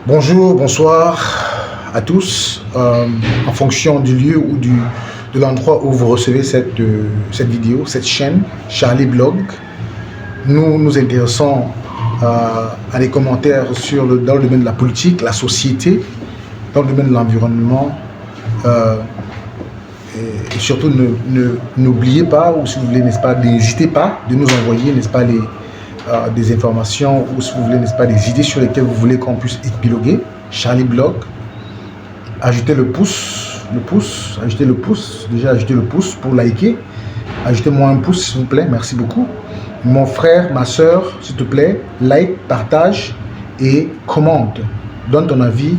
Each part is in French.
Bonjour, bonsoir à tous, en fonction du lieu ou de l'endroit où vous recevez cette vidéo, cette chaîne, Charlie Blog. Nous nous intéressons à des commentaires dans le domaine de la politique, la société, dans le domaine de l'environnement. Et surtout, n'oubliez pas, ou si vous voulez, n'est-ce pas, n'hésitez pas de nous envoyer, n'est-ce pas, des informations, ou si vous voulez, n'est-ce pas, des idées sur lesquelles vous voulez qu'on puisse épiloguer. Charlie Blog. Ajoutez le pouce, ajoutez le pouce, déjà ajoutez le pouce pour liker. Ajoutez-moi un pouce, s'il vous plaît, merci beaucoup. Mon frère, ma soeur, s'il te plaît, like, partage et commente. Donne ton avis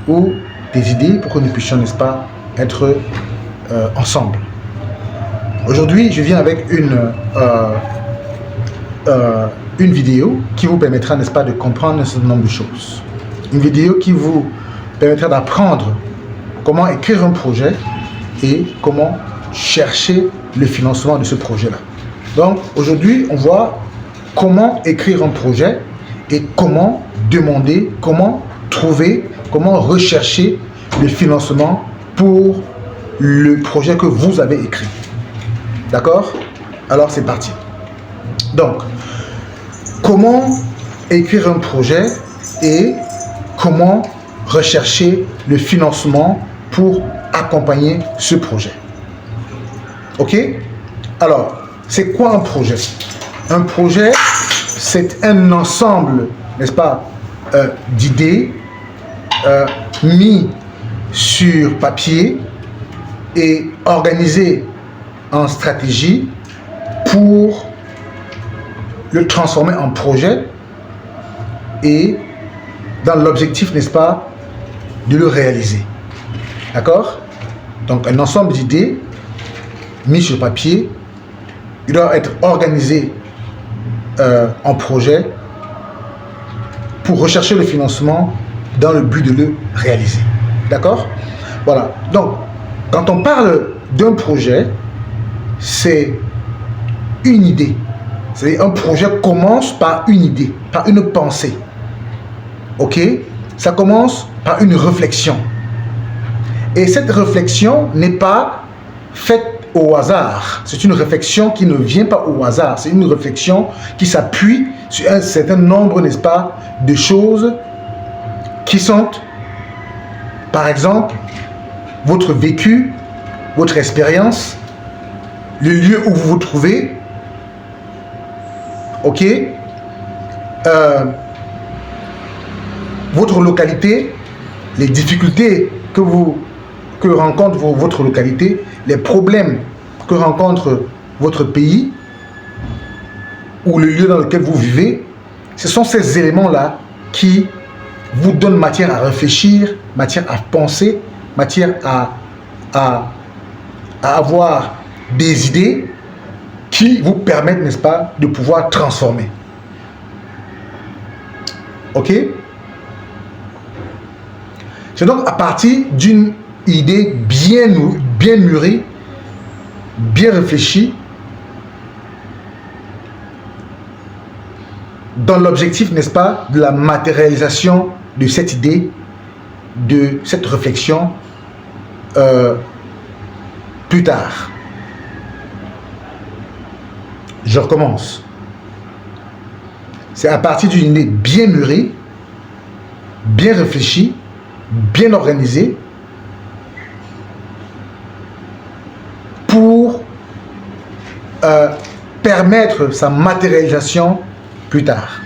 ou tes idées pour que nous puissions, n'est-ce pas, être ensemble. Aujourd'hui, je viens avec une vidéo qui vous permettra, n'est-ce pas, de comprendre un certain nombre de choses. Une vidéo qui vous permettra d'apprendre comment écrire un projet et comment chercher le financement de ce projet-là. Donc, aujourd'hui, on voit comment écrire un projet et comment demander, comment trouver, comment rechercher le financement pour le projet que vous avez écrit. D'accord? Alors, c'est parti. Donc, comment écrire un projet et comment rechercher le financement pour accompagner ce projet. Ok? Alors, c'est quoi un projet? Un projet, c'est un ensemble, n'est-ce pas, d'idées mis sur papier et organisées en stratégie pour le transformer en projet et dans l'objectif, n'est-ce pas, de le réaliser. D'accord? Donc, un ensemble d'idées mis sur papier, il doit être organisé en projet pour rechercher le financement dans le but de le réaliser. D'accord? Voilà. Donc, quand on parle d'un projet, c'est une idée. C'est-à-dire, un projet commence par une idée, par une pensée. Ok? Ça commence par une réflexion. Et cette réflexion n'est pas faite au hasard. C'est une réflexion qui ne vient pas au hasard. C'est une réflexion qui s'appuie sur un certain nombre, n'est-ce pas, de choses qui sont, par exemple, votre vécu, votre expérience, le lieu où vous vous trouvez. Ok? Votre localité, les difficultés que rencontre votre localité, les problèmes que rencontre votre pays ou le lieu dans lequel vous vivez, ce sont ces éléments-là qui vous donnent matière à réfléchir, matière à penser, matière à avoir des idées qui vous permettent, n'est-ce pas, de pouvoir transformer. Ok? C'est donc à partir d'une idée bien mûrie, bien réfléchie, dans l'objectif, n'est-ce pas, de la matérialisation de cette idée, de cette réflexion plus tard. Je recommence. C'est à partir d'une idée bien mûrie, bien réfléchie, bien organisé pour permettre sa matérialisation plus tard.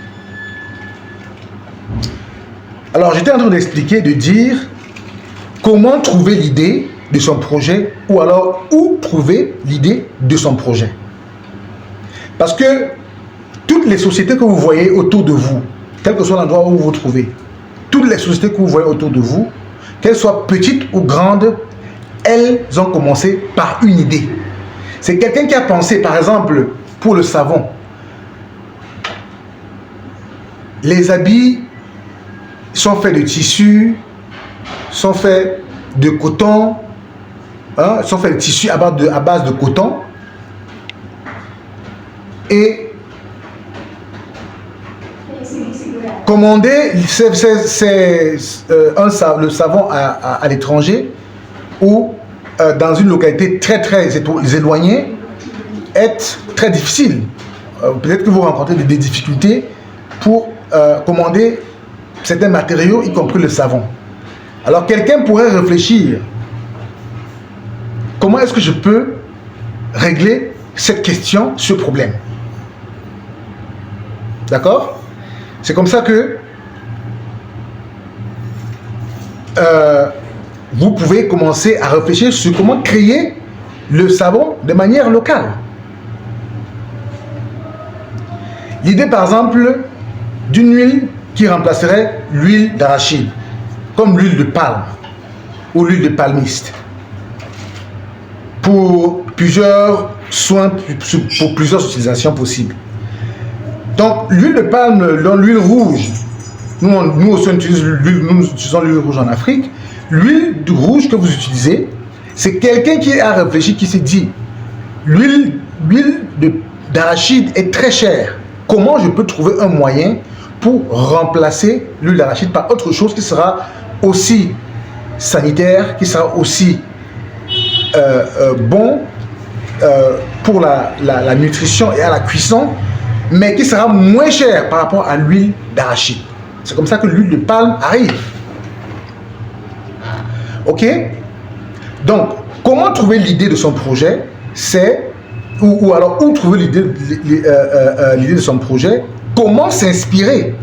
Alors, j'étais en train d'expliquer, de dire comment trouver l'idée de son projet ou alors où trouver l'idée de son projet. Parce que toutes les sociétés que vous voyez autour de vous, quel que soit l'endroit où vous vous trouvez, toutes les sociétés que vous voyez autour de vous, qu'elles soient petites ou grandes, elles ont commencé par une idée. C'est quelqu'un qui a pensé, par exemple, pour le savon. Les habits sont faits de tissu, sont faits de coton, sont faits de tissu à base de coton. Et commander le savon à l'étranger ou dans une localité très éloignée est très difficile. Peut-être que vous rencontrez des difficultés pour commander certains matériaux, y compris le savon. Alors quelqu'un pourrait réfléchir, comment est-ce que je peux régler cette question, ce problème? D'accord? C'est comme ça que vous pouvez commencer à réfléchir sur comment créer le savon de manière locale. L'idée, par exemple, d'une huile qui remplacerait l'huile d'arachide, comme l'huile de palme ou l'huile de palmiste, pour plusieurs soins, pour plusieurs utilisations possibles. Donc, l'huile de palme, l'huile rouge, nous aussi nous utilisons l'huile rouge en Afrique. L'huile rouge que vous utilisez, c'est quelqu'un qui a réfléchi, qui s'est dit, l'huile d'arachide est très chère. Comment je peux trouver un moyen pour remplacer l'huile d'arachide par autre chose qui sera aussi sanitaire, qui sera aussi bon pour la nutrition et à la cuisson, mais qui sera moins cher par rapport à l'huile d'arachide. C'est comme ça que l'huile de palme arrive. Ok? Donc, comment trouver l'idée de son projet? C'est, ou alors, où trouver l'idée de son projet? Comment s'inspirer?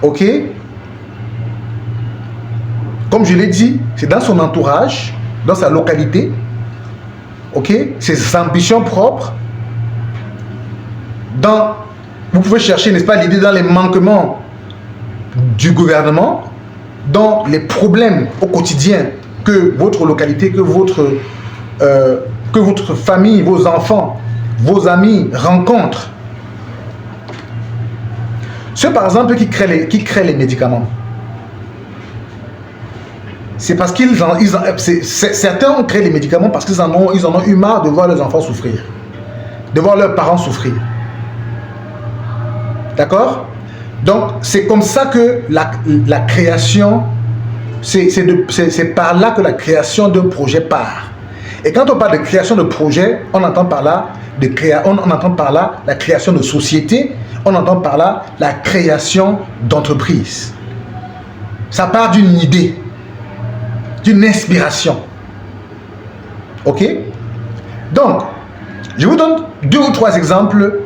Ok? Comme je l'ai dit, c'est dans son entourage, dans sa localité, ok? Ses ambitions propres. Vous pouvez chercher, n'est-ce pas, l'idée dans les manquements du gouvernement, dans les problèmes au quotidien que votre localité, que votre famille, vos enfants, vos amis rencontrent. Ceux, par exemple, qui créent les médicaments, c'est parce certains ont créé les médicaments parce qu'ils en ont eu marre de voir leurs enfants souffrir, de voir leurs parents souffrir. D'accord? Donc, c'est comme ça que la création, c'est par là que la création d'un projet part. Et quand on parle de création de projet, on entend par là la création de société, on entend par là la création d'entreprise. Ça part d'une idée, d'une inspiration. Ok? Donc, je vous donne 2 ou 3 exemples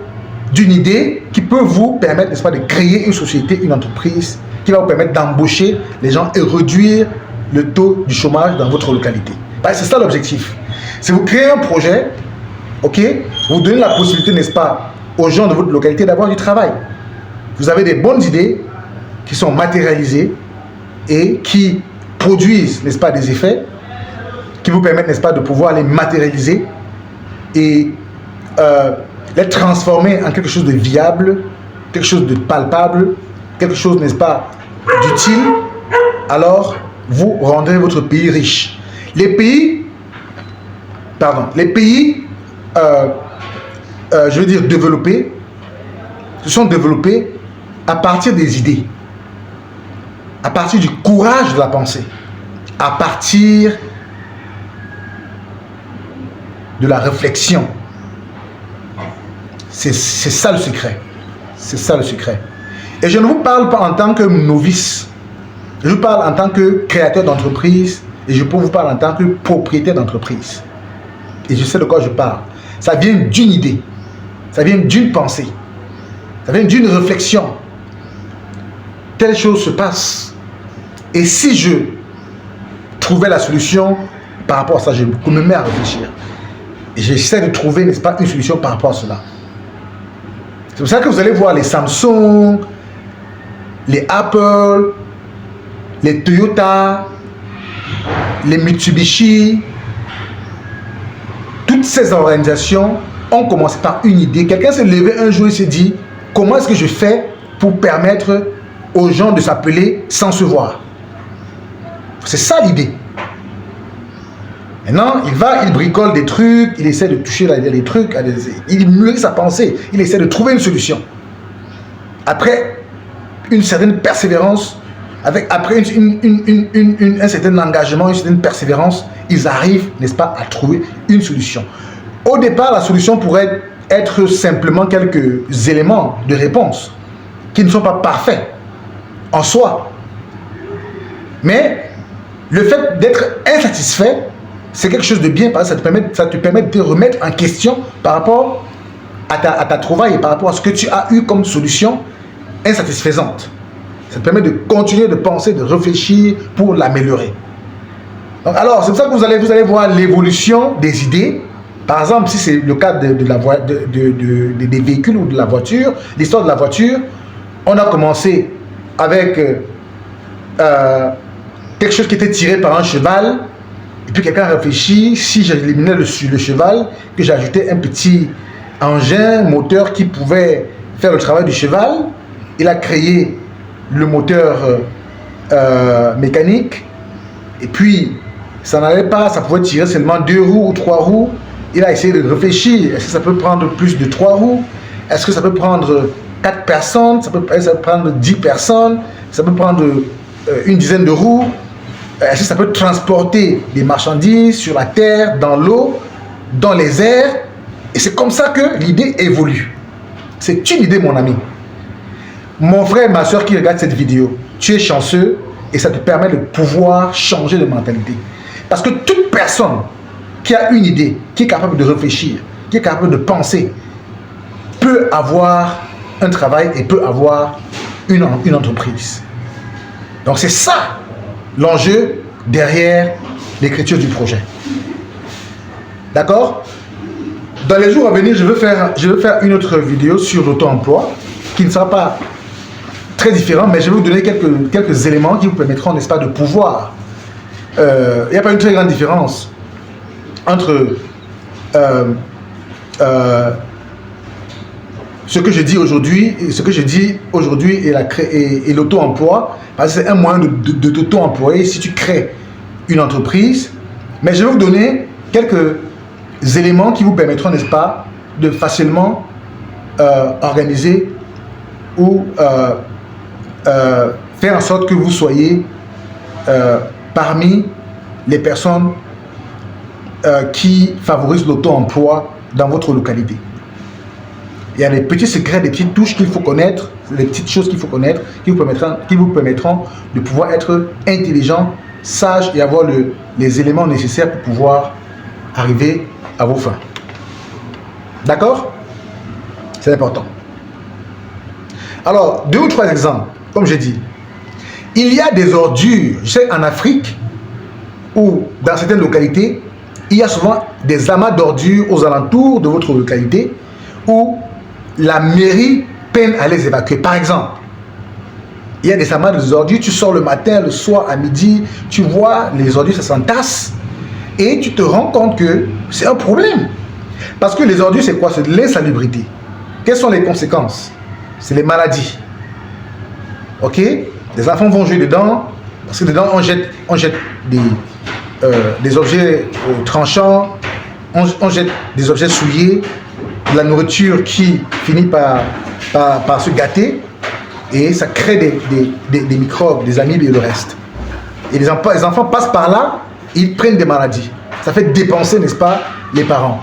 d'une idée qui peut vous permettre, n'est-ce pas, de créer une société, une entreprise qui va vous permettre d'embaucher les gens et réduire le taux du chômage dans votre localité. C'est ça l'objectif. Si vous créez un projet, ok, vous donnez la possibilité, n'est-ce pas, aux gens de votre localité d'avoir du travail. Vous avez des bonnes idées qui sont matérialisées et qui produisent, n'est-ce pas, des effets qui vous permettent, n'est-ce pas, de pouvoir les matérialiser et les transformer en quelque chose de viable, quelque chose de palpable, quelque chose, n'est-ce pas, d'utile. Alors, vous rendrez votre pays riche. Les pays, je veux dire développés, se sont développés à partir des idées, à partir du courage de la pensée, à partir de la réflexion. C'est ça le secret. C'est ça le secret. Et je ne vous parle pas en tant que novice. Je vous parle en tant que créateur d'entreprise et je peux vous parler en tant que propriétaire d'entreprise. Et je sais de quoi je parle. Ça vient d'une idée. Ça vient d'une pensée. Ça vient d'une réflexion. Telle chose se passe. Et si je trouvais la solution par rapport à ça, je me mets à réfléchir. Et j'essaie de trouver, n'est-ce pas, une solution par rapport à cela. C'est pour ça que vous allez voir les Samsung, les Apple, les Toyota, les Mitsubishi. Toutes ces organisations ont commencé par une idée. Quelqu'un s'est levé un jour et s'est dit, comment est-ce que je fais pour permettre aux gens de s'appeler sans se voir? C'est ça l'idée. Maintenant, il bricole des trucs, il essaie de toucher les trucs, il mûrit sa pensée, il essaie de trouver une solution. Après, une certaine persévérance, après un certain engagement, une certaine persévérance, ils arrivent, n'est-ce pas, à trouver une solution. Au départ, la solution pourrait être simplement quelques éléments de réponse qui ne sont pas parfaits en soi. Mais le fait d'être insatisfait, c'est quelque chose de bien, parce que ça te permet de te remettre en question par rapport à ta trouvaille et par rapport à ce que tu as eu comme solution insatisfaisante. Ça te permet de continuer de penser, de réfléchir pour l'améliorer. Alors, c'est pour ça que vous allez voir l'évolution des idées. Par exemple, si c'est le cas des véhicules ou de la voiture, l'histoire de la voiture, on a commencé avec quelque chose qui était tiré par un cheval, et puis quelqu'un réfléchit, si j'éliminais le cheval, que j'ajoutais un petit engin, moteur qui pouvait faire le travail du cheval, il a créé le moteur mécanique, et puis ça n'allait pas, ça pouvait tirer seulement 2 roues ou 3 roues. Il a essayé de réfléchir, est-ce que ça peut prendre plus de 3 roues? Est-ce que ça peut prendre 4 personnes? Ça peut prendre 10 personnes? Ça peut prendre une dizaine de roues? Est-ce que ça peut transporter des marchandises sur la terre, dans l'eau, dans les airs? Et c'est comme ça que l'idée évolue. C'est une idée, mon ami. Mon frère, ma soeur qui regarde cette vidéo, tu es chanceux et ça te permet de pouvoir changer de mentalité. Parce que toute personne qui a une idée, qui est capable de réfléchir, qui est capable de penser, peut avoir un travail et peut avoir une entreprise. Donc c'est ça l'enjeu derrière l'écriture du projet. D'accord? Dans les jours à venir, je veux faire une autre vidéo sur l'auto-emploi qui ne sera pas très différent, mais je vais vous donner quelques éléments qui vous permettront, n'est-ce pas, de pouvoir. Il n'y a pas une très grande différence entre ce que je dis aujourd'hui et l'auto-emploi, parce que c'est un moyen de t'auto-employer si tu crées une entreprise. Mais je vais vous donner quelques éléments qui vous permettront, n'est-ce pas, de facilement organiser ou faire en sorte que vous soyez parmi les personnes qui favorisent l'auto-emploi dans votre localité. Il y a des petits secrets, des petites touches qu'il faut connaître, des petites choses qu'il faut connaître, qui vous permettront de pouvoir être intelligent, sage et avoir les éléments nécessaires pour pouvoir arriver à vos fins. D'accord? C'est important. Alors, 2 ou 3 exemples, comme j'ai dit. Il y a des ordures, je sais, en Afrique, ou dans certaines localités, il y a souvent des amas d'ordures aux alentours de votre localité où la mairie peine à les évacuer. Par exemple, il y a des amas d'ordures, tu sors le matin, le soir, à midi, tu vois les ordures, ça s'entasse et tu te rends compte que c'est un problème. Parce que les ordures, c'est quoi? C'est de l'insalubrité. Quelles sont les conséquences? C'est les maladies. Ok? Les enfants vont jouer dedans, parce que dedans, on jette des objets tranchants, on jette des objets souillés, de la nourriture qui finit par se gâter, et ça crée des microbes, des amibes et le reste. Et les enfants passent par là, ils prennent des maladies. Ça fait dépenser, n'est-ce pas, les parents.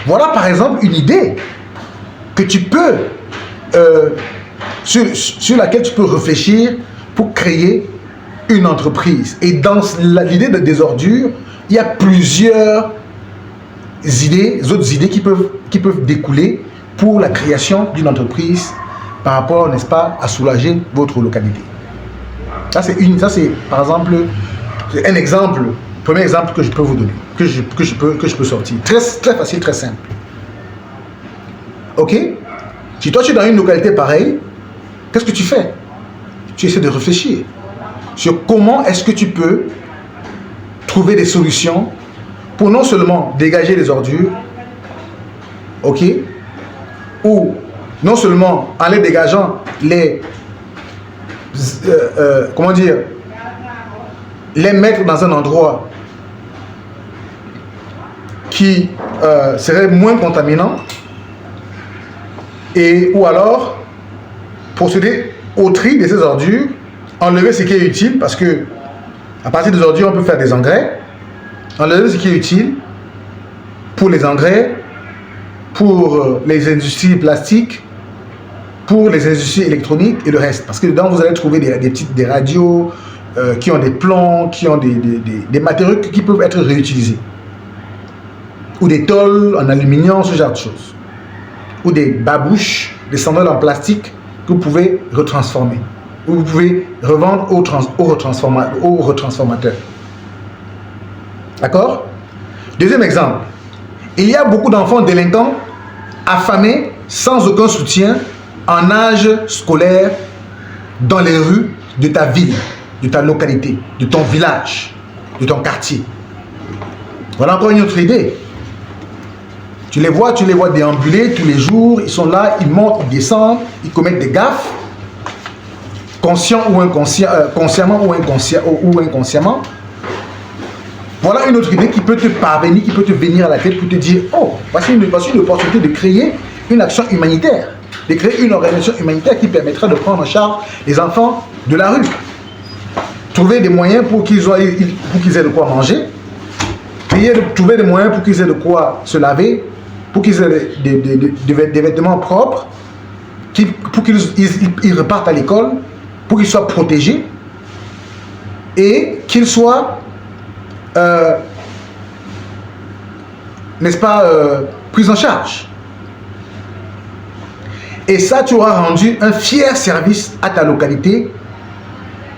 Voilà par exemple une idée que tu peux, sur laquelle tu peux réfléchir pour créer une entreprise. Et dans l'idée des ordures, il y a plusieurs autres idées qui peuvent découler pour la création d'une entreprise par rapport, n'est-ce pas, à soulager votre localité. Ça c'est par exemple un exemple, premier exemple que je peux vous donner, que je peux sortir. Très, très facile, très simple. Ok? Si toi tu es dans une localité pareille, qu'est-ce que tu fais? Tu essaies de réfléchir sur comment est-ce que tu peux trouver des solutions pour non seulement dégager les ordures, ok, ou non seulement en les dégageant, les mettre dans un endroit qui serait moins contaminant, et ou alors procéder au tri de ces ordures, enlever ce qui est utile, parce que à partir des ordures, on peut faire des engrais. Enlever ce qui est utile pour les engrais, pour les industries plastiques, pour les industries électroniques et le reste. Parce que dedans, vous allez trouver des radios qui ont des plombs, qui ont des matériaux qui peuvent être réutilisés. Ou des tôles en aluminium, ce genre de choses. Ou des babouches, des sandales en plastique que vous pouvez retransformer. Ou vous pouvez revendre aux retransformateurs. D'accord? Deuxième exemple. Il y a beaucoup d'enfants délinquants affamés, sans aucun soutien, en âge scolaire, dans les rues de ta ville, de ta localité, de ton village, de ton quartier. Voilà encore une autre idée. Tu les vois déambuler tous les jours, ils sont là, ils montent, ils descendent, ils commettent des gaffes, consciemment ou inconsciemment. Voilà une autre idée qui peut te parvenir, qui peut te venir à la tête pour te dire, oh, voici une opportunité de créer une action humanitaire, de créer une organisation humanitaire qui permettra de prendre en charge les enfants de la rue. Trouver des moyens pour qu'ils aient de quoi manger, trouver des moyens pour qu'ils aient de quoi se laver, pour qu'ils aient des vêtements propres, pour qu'ils repartent à l'école, pour qu'ils soient protégés et qu'ils soient, n'est-ce pas, pris en charge. Et ça, tu auras rendu un fier service à ta localité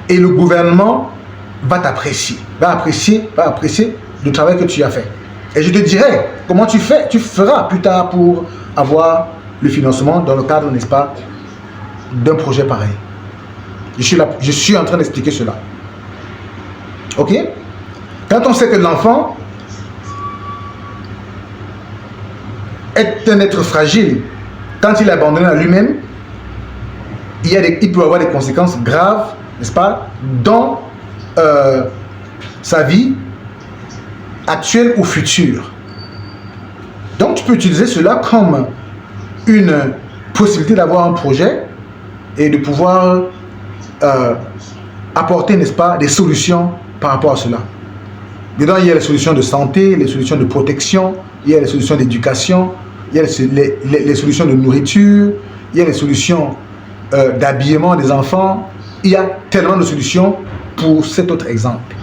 et le gouvernement va t'apprécier, va apprécier le travail que tu as fait. Et je te dirai comment tu feras plus tard pour avoir le financement dans le cadre, n'est-ce pas, d'un projet pareil. Je suis en train d'expliquer cela. Ok? Quand on sait que l'enfant est un être fragile, quand il est abandonné à lui-même, il peut avoir des conséquences graves, n'est-ce pas, dans sa vie actuelle ou future. Donc tu peux utiliser cela comme une possibilité d'avoir un projet et de pouvoir apporter, n'est-ce pas, des solutions par rapport à cela. Dedans, il y a les solutions de santé, les solutions de protection, il y a les solutions d'éducation, il y a les solutions de nourriture, il y a les solutions d'habillement des enfants. Il y a tellement de solutions pour cet autre exemple.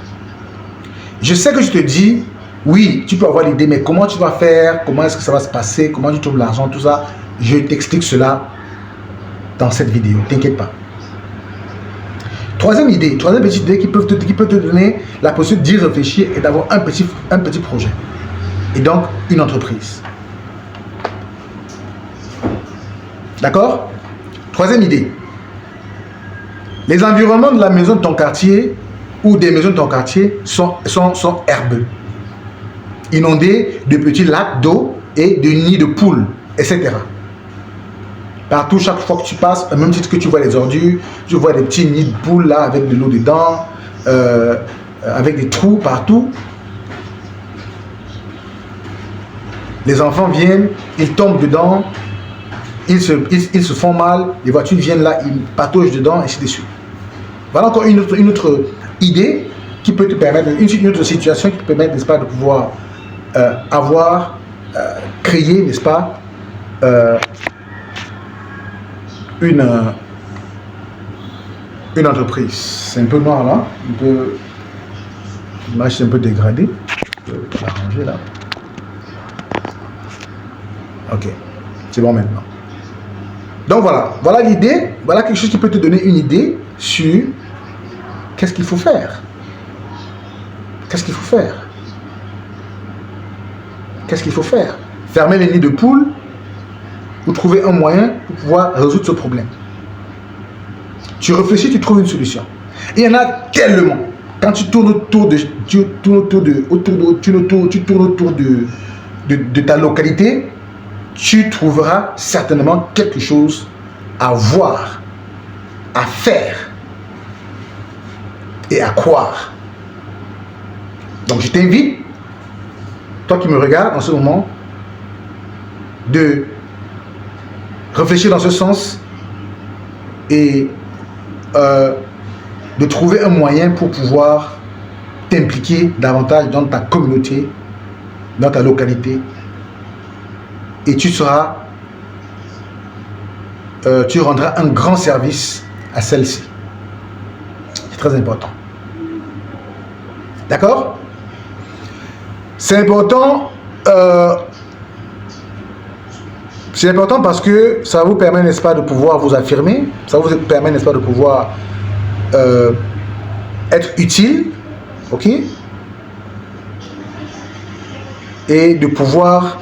Je sais que je te dis, oui, tu peux avoir l'idée, mais comment tu vas faire, comment est-ce que ça va se passer, comment tu trouves l'argent, tout ça. Je t'explique cela dans cette vidéo, t'inquiète pas. Troisième petite idée qui peut te donner la possibilité d'y réfléchir et d'avoir un petit projet. Et donc, une entreprise. D'accord? Troisième idée. Les environnements de la maison de ton quartier ou des maisons de ton quartier sont herbeux. Inondés de petits lacs d'eau et de nids de poules, etc. Partout, chaque fois que tu passes, même si tu vois les ordures, tu vois des petits nids de poules là avec de l'eau dedans, avec des trous partout. Les enfants viennent, ils tombent dedans, ils se font mal, les voitures viennent là, ils pataugent dedans, et ainsi de suite. Voilà encore une autre idée qui peut te permettre, une autre situation qui te permet, n'est-ce pas, de pouvoir créer, n'est-ce pas, une entreprise. C'est un peu noir là, l'image est un peu dégradée. Je peux l'arranger là. Ok, c'est bon maintenant. Donc voilà l'idée, voilà quelque chose qui peut te donner une idée sur qu'est-ce qu'il faut faire. Qu'est-ce qu'il faut faire? Qu'est-ce qu'il faut faire? Fermer les nids de poules ou trouver un moyen pour pouvoir résoudre ce problème. Tu réfléchis, tu trouves une solution. Il y en a tellement. Quand tu tournes autour de ta localité, tu trouveras certainement quelque chose à voir, à faire et à croire. Donc je t'invite, toi qui me regardes en ce moment, de réfléchir dans ce sens et de trouver un moyen pour pouvoir t'impliquer davantage dans ta communauté, dans ta localité, et tu rendras un grand service à celle-ci. C'est très important. D'accord? C'est important parce que ça vous permet, n'est-ce pas, de pouvoir vous affirmer, ça vous permet, n'est-ce pas, de pouvoir être utile, ok, et de pouvoir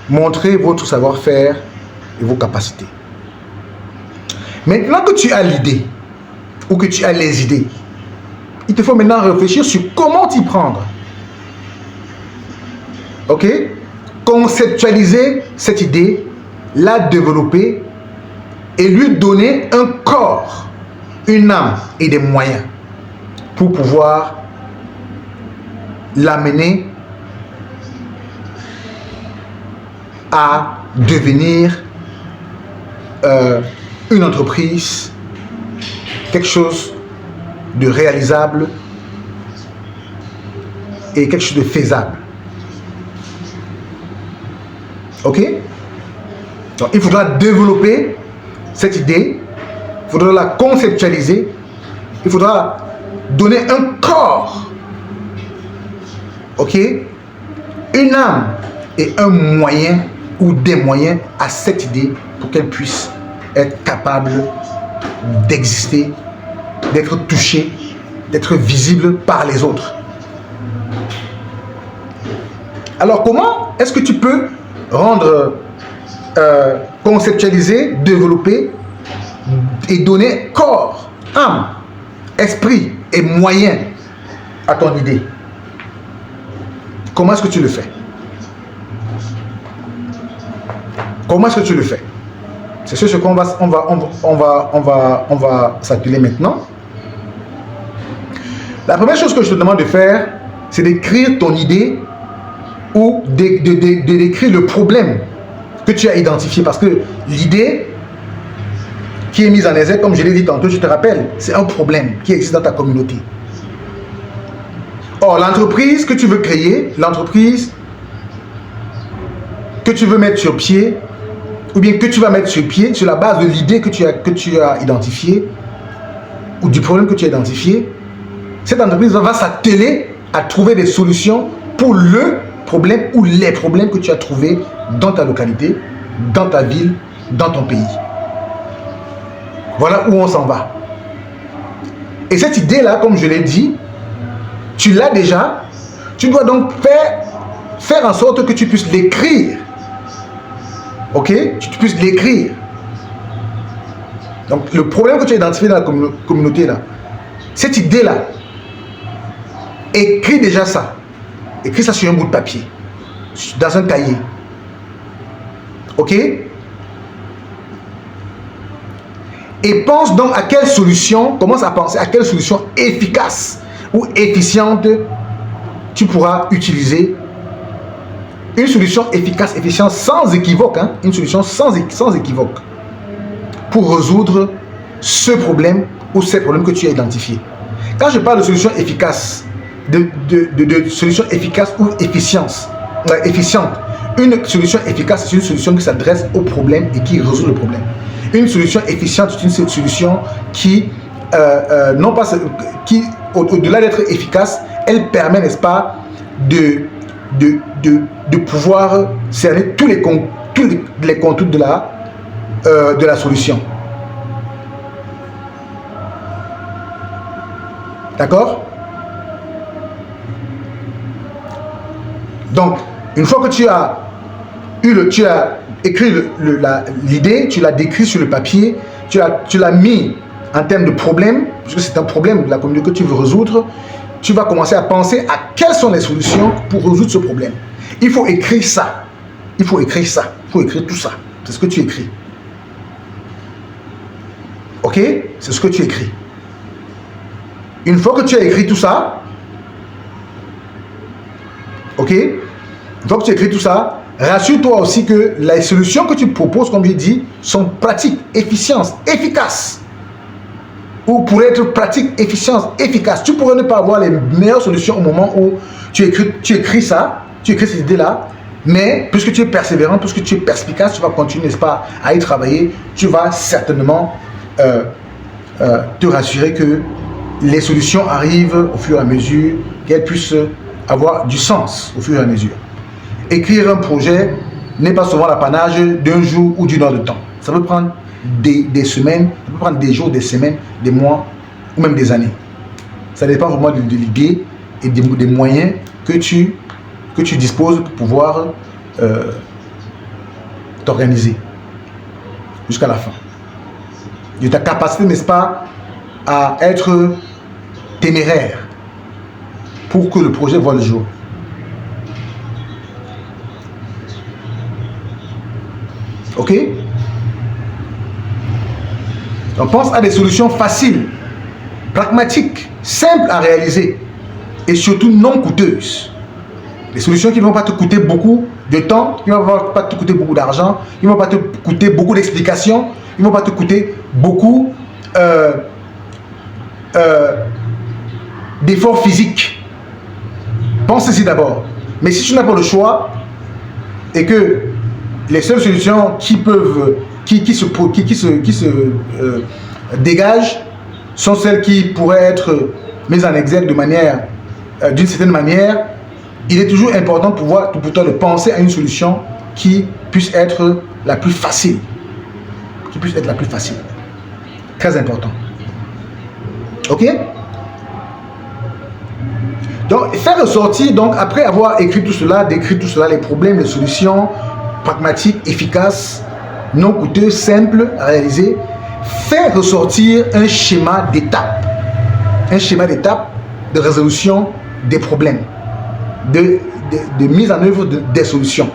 montrer votre savoir-faire et vos capacités. Maintenant que tu as l'idée, ou que tu as les idées, il te faut maintenant réfléchir sur comment t'y prendre. Ok? Conceptualiser cette idée, la développer et lui donner un corps, une âme et des moyens pour pouvoir l'amener à devenir une entreprise, quelque chose de réalisable et quelque chose de faisable. Ok? Donc, il faudra développer cette idée, il faudra la conceptualiser, il faudra donner un corps, ok, une âme et un moyen ou des moyens à cette idée pour qu'elle puisse être capable d'exister, d'être touchée, d'être visible par les autres. Alors comment est-ce que tu peux rendre, conceptualiser, développer et donner corps, âme, esprit et moyens à ton idée? Comment est-ce que tu le fais? Comment est-ce que tu le fais? C'est ce qu'on va s'atteler maintenant. La première chose que je te demande de faire, c'est d'écrire ton idée ou d'écrire le problème que tu as identifié. Parce que l'idée qui est mise en exergue, comme je l'ai dit tantôt, je te rappelle, c'est un problème qui existe dans ta communauté. Or, l'entreprise que tu veux créer, l'entreprise que tu veux mettre sur pied, ou bien que tu vas mettre sur pied sur la base de l'idée que tu as identifiée, ou du problème que tu as identifié, cette entreprise va s'atteler à trouver des solutions pour le problème ou les problèmes que tu as trouvés dans ta localité, dans ta ville, dans ton pays. Voilà où on s'en va. Et cette idée-là, comme je l'ai dit, tu l'as déjà. Tu dois donc faire en sorte que tu puisses l'écrire. Ok? Tu puisses l'écrire. Donc, le problème que tu as identifié dans la communauté, là, cette idée-là, écris déjà ça. Écris ça sur un bout de papier, dans un cahier. Ok? Et pense donc à quelle solution, commence à penser à quelle solution efficace ou efficiente tu pourras utiliser. Une solution efficace, efficiente, sans équivoque, hein, une solution sans équivoque pour résoudre ce problème ou ces problèmes que tu as identifiés. Quand je parle de solution efficace, de solution efficace ou efficiente, une solution efficace, c'est une solution qui s'adresse au problème et qui résout le problème. Une solution efficiente, c'est une solution qui, non pas, qui au-delà d'être efficace, elle permet, n'est-ce pas, de pouvoir cerner tous les contours de la solution. D'accord? Donc, une fois que tu as écrit l'idée, tu l'as décrit sur le papier, tu l'as mis en termes de problème, parce que c'est un problème de la communauté que tu veux résoudre, tu vas commencer à penser à quelles sont les solutions pour résoudre ce problème. Il faut écrire ça. Il faut écrire ça. Il faut écrire tout ça. C'est ce que tu écris. Ok? C'est ce que tu écris. Une fois que tu as écrit tout ça, ok? Une fois que tu as écrit tout ça, rassure-toi aussi que les solutions que tu proposes, comme je l'ai dit, sont pratiques, efficientes, efficaces. pour être pratique, efficace. Tu pourrais ne pas avoir les meilleures solutions au moment où tu écris cette idée-là, mais puisque tu es persévérant, puisque tu es perspicace, tu vas continuer, n'est-ce pas, à y travailler, tu vas certainement te rassurer que les solutions arrivent au fur et à mesure, qu'elles puissent avoir du sens au fur et à mesure. Écrire un projet n'est pas souvent l'apanage d'un jour ou d'une heure de temps. Ça peut prendre des semaines, ça peut prendre des jours, des semaines, des mois ou même des années. Ça dépend vraiment de l'idée et des moyens que tu disposes pour pouvoir t'organiser jusqu'à la fin. De ta capacité, n'est-ce pas, à être téméraire pour que le projet voie le jour. Ok? On pense à des solutions faciles, pragmatiques, simples à réaliser et surtout non coûteuses. Des solutions qui ne vont pas te coûter beaucoup de temps, qui ne vont pas te coûter beaucoup d'argent, qui ne vont pas te coûter beaucoup d'explications, qui ne vont pas te coûter beaucoup d'efforts physiques. Pense-y d'abord. Mais si tu n'as pas le choix et que les seules solutions qui se dégagent sont celles qui pourraient être mises en exergue d'une certaine manière, il est toujours important pour toi de penser à une solution qui puisse être la plus facile. Très important. Ok? Donc, faire ressortir, donc, après avoir écrit tout cela, décrit tout cela, les problèmes, les solutions pragmatiques, efficaces, non coûteuses, simples à réaliser, faire ressortir un schéma d'étapes. Un schéma d'étapes de résolution des problèmes, de mise en œuvre des solutions.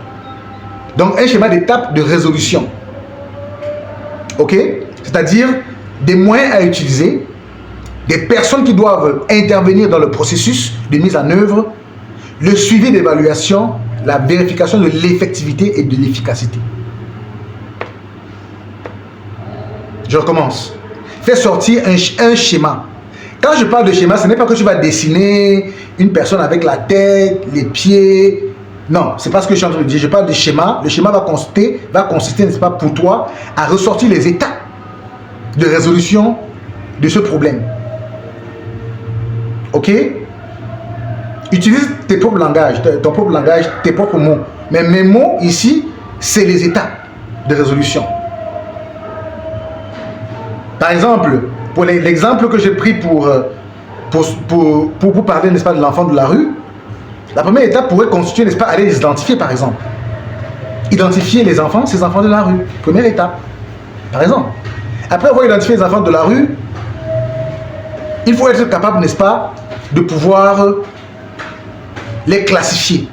Donc, un schéma d'étapes de résolution. Ok? C'est-à-dire des moyens à utiliser, des personnes qui doivent intervenir dans le processus de mise en œuvre, le suivi d'évaluation, la vérification de l'effectivité et de l'efficacité. Je recommence. Fais sortir un schéma. Quand je parle de schéma, ce n'est pas que tu vas dessiner une personne avec la tête, les pieds. Non, c'est pas ce que je suis en train de dire. Je parle de schéma. Le schéma va consister, n'est-ce pas, pour toi, à ressortir les étapes de résolution de ce problème. Ok? Utilise tes propres langages, ton propre langage, tes propres mots. Mais mes mots ici, c'est les étapes de résolution. Par exemple, pour l'exemple que j'ai pris pour parler, n'est-ce pas, de l'enfant de la rue, la première étape pourrait constituer, n'est-ce pas, aller les identifier, par exemple. Identifier les enfants, ces enfants de la rue. Première étape, par exemple. Après avoir identifié les enfants de la rue, il faut être capable, n'est-ce pas, de pouvoir les classifier.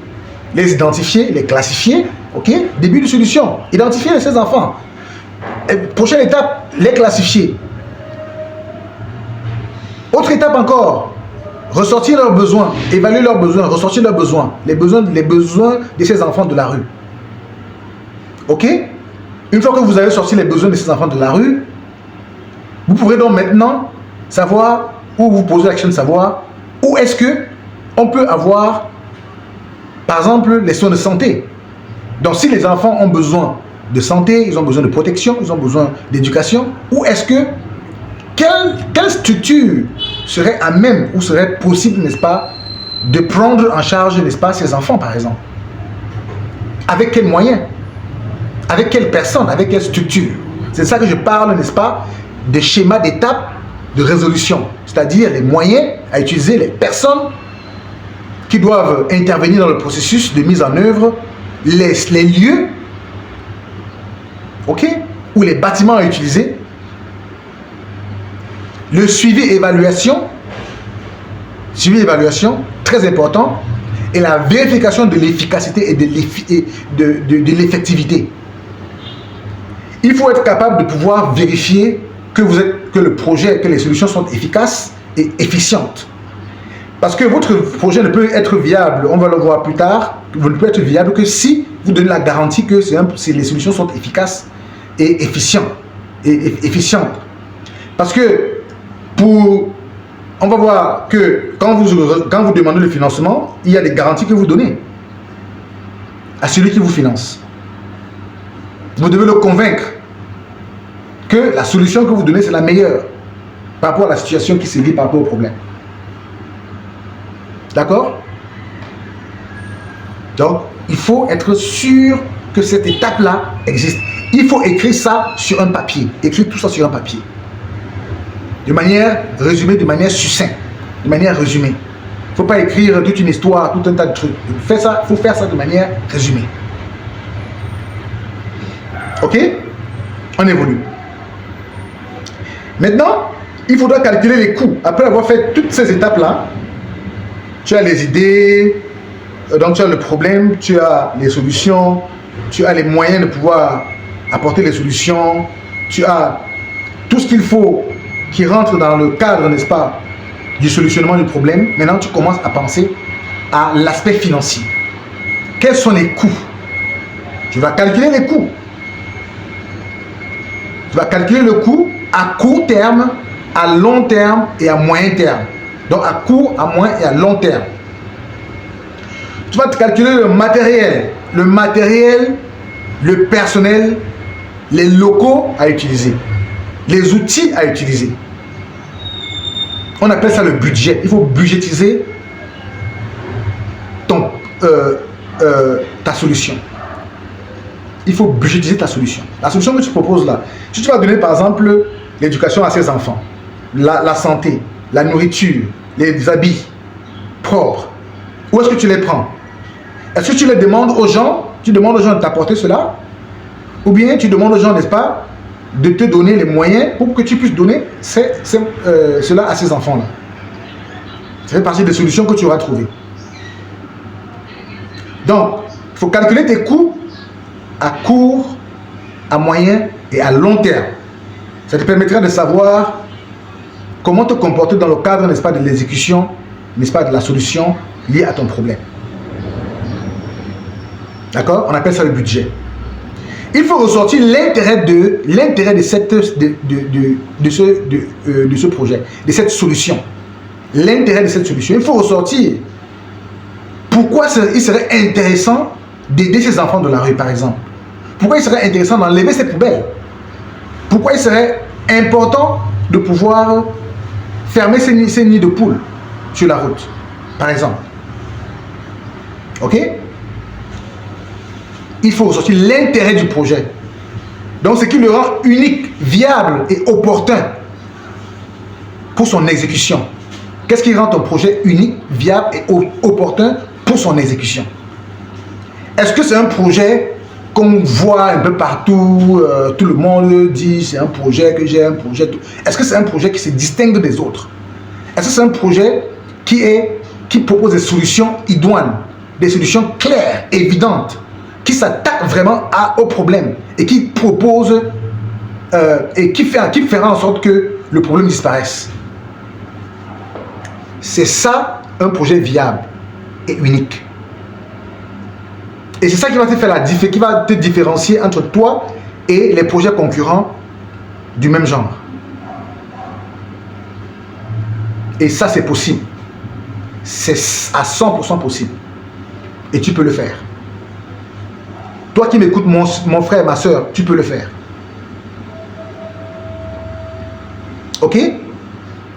Les identifier, les classifier, ok? Début de solution. Identifier ces enfants. Et prochaine étape, les classifier. Autre étape encore, ressortir leurs besoins, évaluer leurs besoins, ressortir leurs besoins, les besoins de ces enfants de la rue. Ok? Une fois que vous avez sorti les besoins de ces enfants de la rue, vous pourrez donc maintenant savoir, ou vous poser la question de savoir, où est-ce que on peut avoir, par exemple, les soins de santé. Donc si les enfants ont besoin de santé, ils ont besoin de protection, ils ont besoin d'éducation, où est-ce que, quelle structure serait à même, ou serait possible, n'est-ce pas, de prendre en charge, n'est-ce pas, ces enfants, par exemple? Avec quels moyens? Avec quelle personne? Avec quelle structure? C'est ça que je parle, n'est-ce pas, de schéma d'étapes de résolution. C'est-à-dire les moyens à utiliser, les personnes qui doivent intervenir dans le processus de mise en œuvre, les lieux, ok, ou les bâtiments à utiliser, le suivi-évaluation, très important, et la vérification de l'efficacité et de l'effectivité. Il faut être capable de pouvoir vérifier que le projet, que les solutions sont efficaces et efficientes. Parce que votre projet ne peut être viable, on va le voir plus tard, vous ne peut être viable que si vous donnez la garantie que les solutions sont efficaces et efficientes. Parce que On va voir que quand vous demandez le financement, il y a des garanties que vous donnez à celui qui vous finance. Vous devez le convaincre que la solution que vous donnez, c'est la meilleure par rapport à la situation qui se vit par rapport au problème. D'accord? Donc, il faut être sûr que cette étape-là existe. Il faut écrire ça sur un papier. Écrire tout ça sur un papier. De manière résumée, de manière succincte. De manière résumée. Il ne faut pas écrire toute une histoire, tout un tas de trucs. Il faut faire ça de manière résumée. Ok? On évolue. Maintenant, il faudra calculer les coûts. Après avoir fait toutes ces étapes-là, tu as les idées, donc tu as le problème, tu as les solutions, tu as les moyens de pouvoir apporter les solutions, tu as tout ce qu'il faut qui rentre dans le cadre, n'est-ce pas, du solutionnement du problème. Maintenant, tu commences à penser à l'aspect financier. Quels sont les coûts? Tu vas calculer les coûts. Tu vas calculer le coût à court terme, à long terme et à moyen terme. Donc à court, à moyen et à long terme. Tu vas te calculer le matériel, le personnel, les locaux à utiliser, les outils à utiliser. On appelle ça le budget. Il faut budgétiser ta solution. Il faut budgétiser ta solution. La solution que tu proposes là, si tu vas donner par exemple l'éducation à ses enfants, la santé, la nourriture, les habits propres, où est-ce que tu les prends? Est-ce que tu les demandes aux gens? Tu demandes aux gens de t'apporter cela? Ou bien tu demandes aux gens, n'est-ce pas, de te donner les moyens pour que tu puisses donner cela à ces enfants-là? Ça fait partie des solutions que tu auras trouvées. Donc, il faut calculer tes coûts à court, à moyen et à long terme. Ça te permettra de savoir comment te comporter dans le cadre, n'est-ce pas, de l'exécution, n'est-ce pas, de la solution liée à ton problème. D'accord? On appelle ça le budget. Il faut ressortir l'intérêt de ce projet, de cette solution. L'intérêt de cette solution. Il faut ressortir pourquoi il serait intéressant d'aider ces enfants de la rue, par exemple. Pourquoi il serait intéressant d'enlever ces poubelles. Pourquoi il serait important de pouvoir fermer ces nids de poules sur la route, par exemple. Ok? Il faut ressortir l'intérêt du projet. Donc, ce qui le rend unique, viable et opportun pour son exécution. Qu'est-ce qui rend ton projet unique, viable et opportun pour son exécution? Est-ce que c'est un projet qu'on voit un peu partout, tout le monde dit c'est un projet que j'ai, un projet... Est-ce que c'est un projet qui se distingue des autres? Est-ce que c'est un projet qui propose des solutions idoines, des solutions claires, évidentes, qui s'attaque vraiment au problème et qui propose et qui fera en sorte que le problème disparaisse? C'est ça un projet viable et unique. Et c'est ça qui va te faire qui va te différencier entre toi et les projets concurrents du même genre. Et ça, c'est possible. C'est à 100% possible. Et tu peux le faire. Toi qui m'écoutes, mon frère, ma soeur, tu peux le faire. Ok?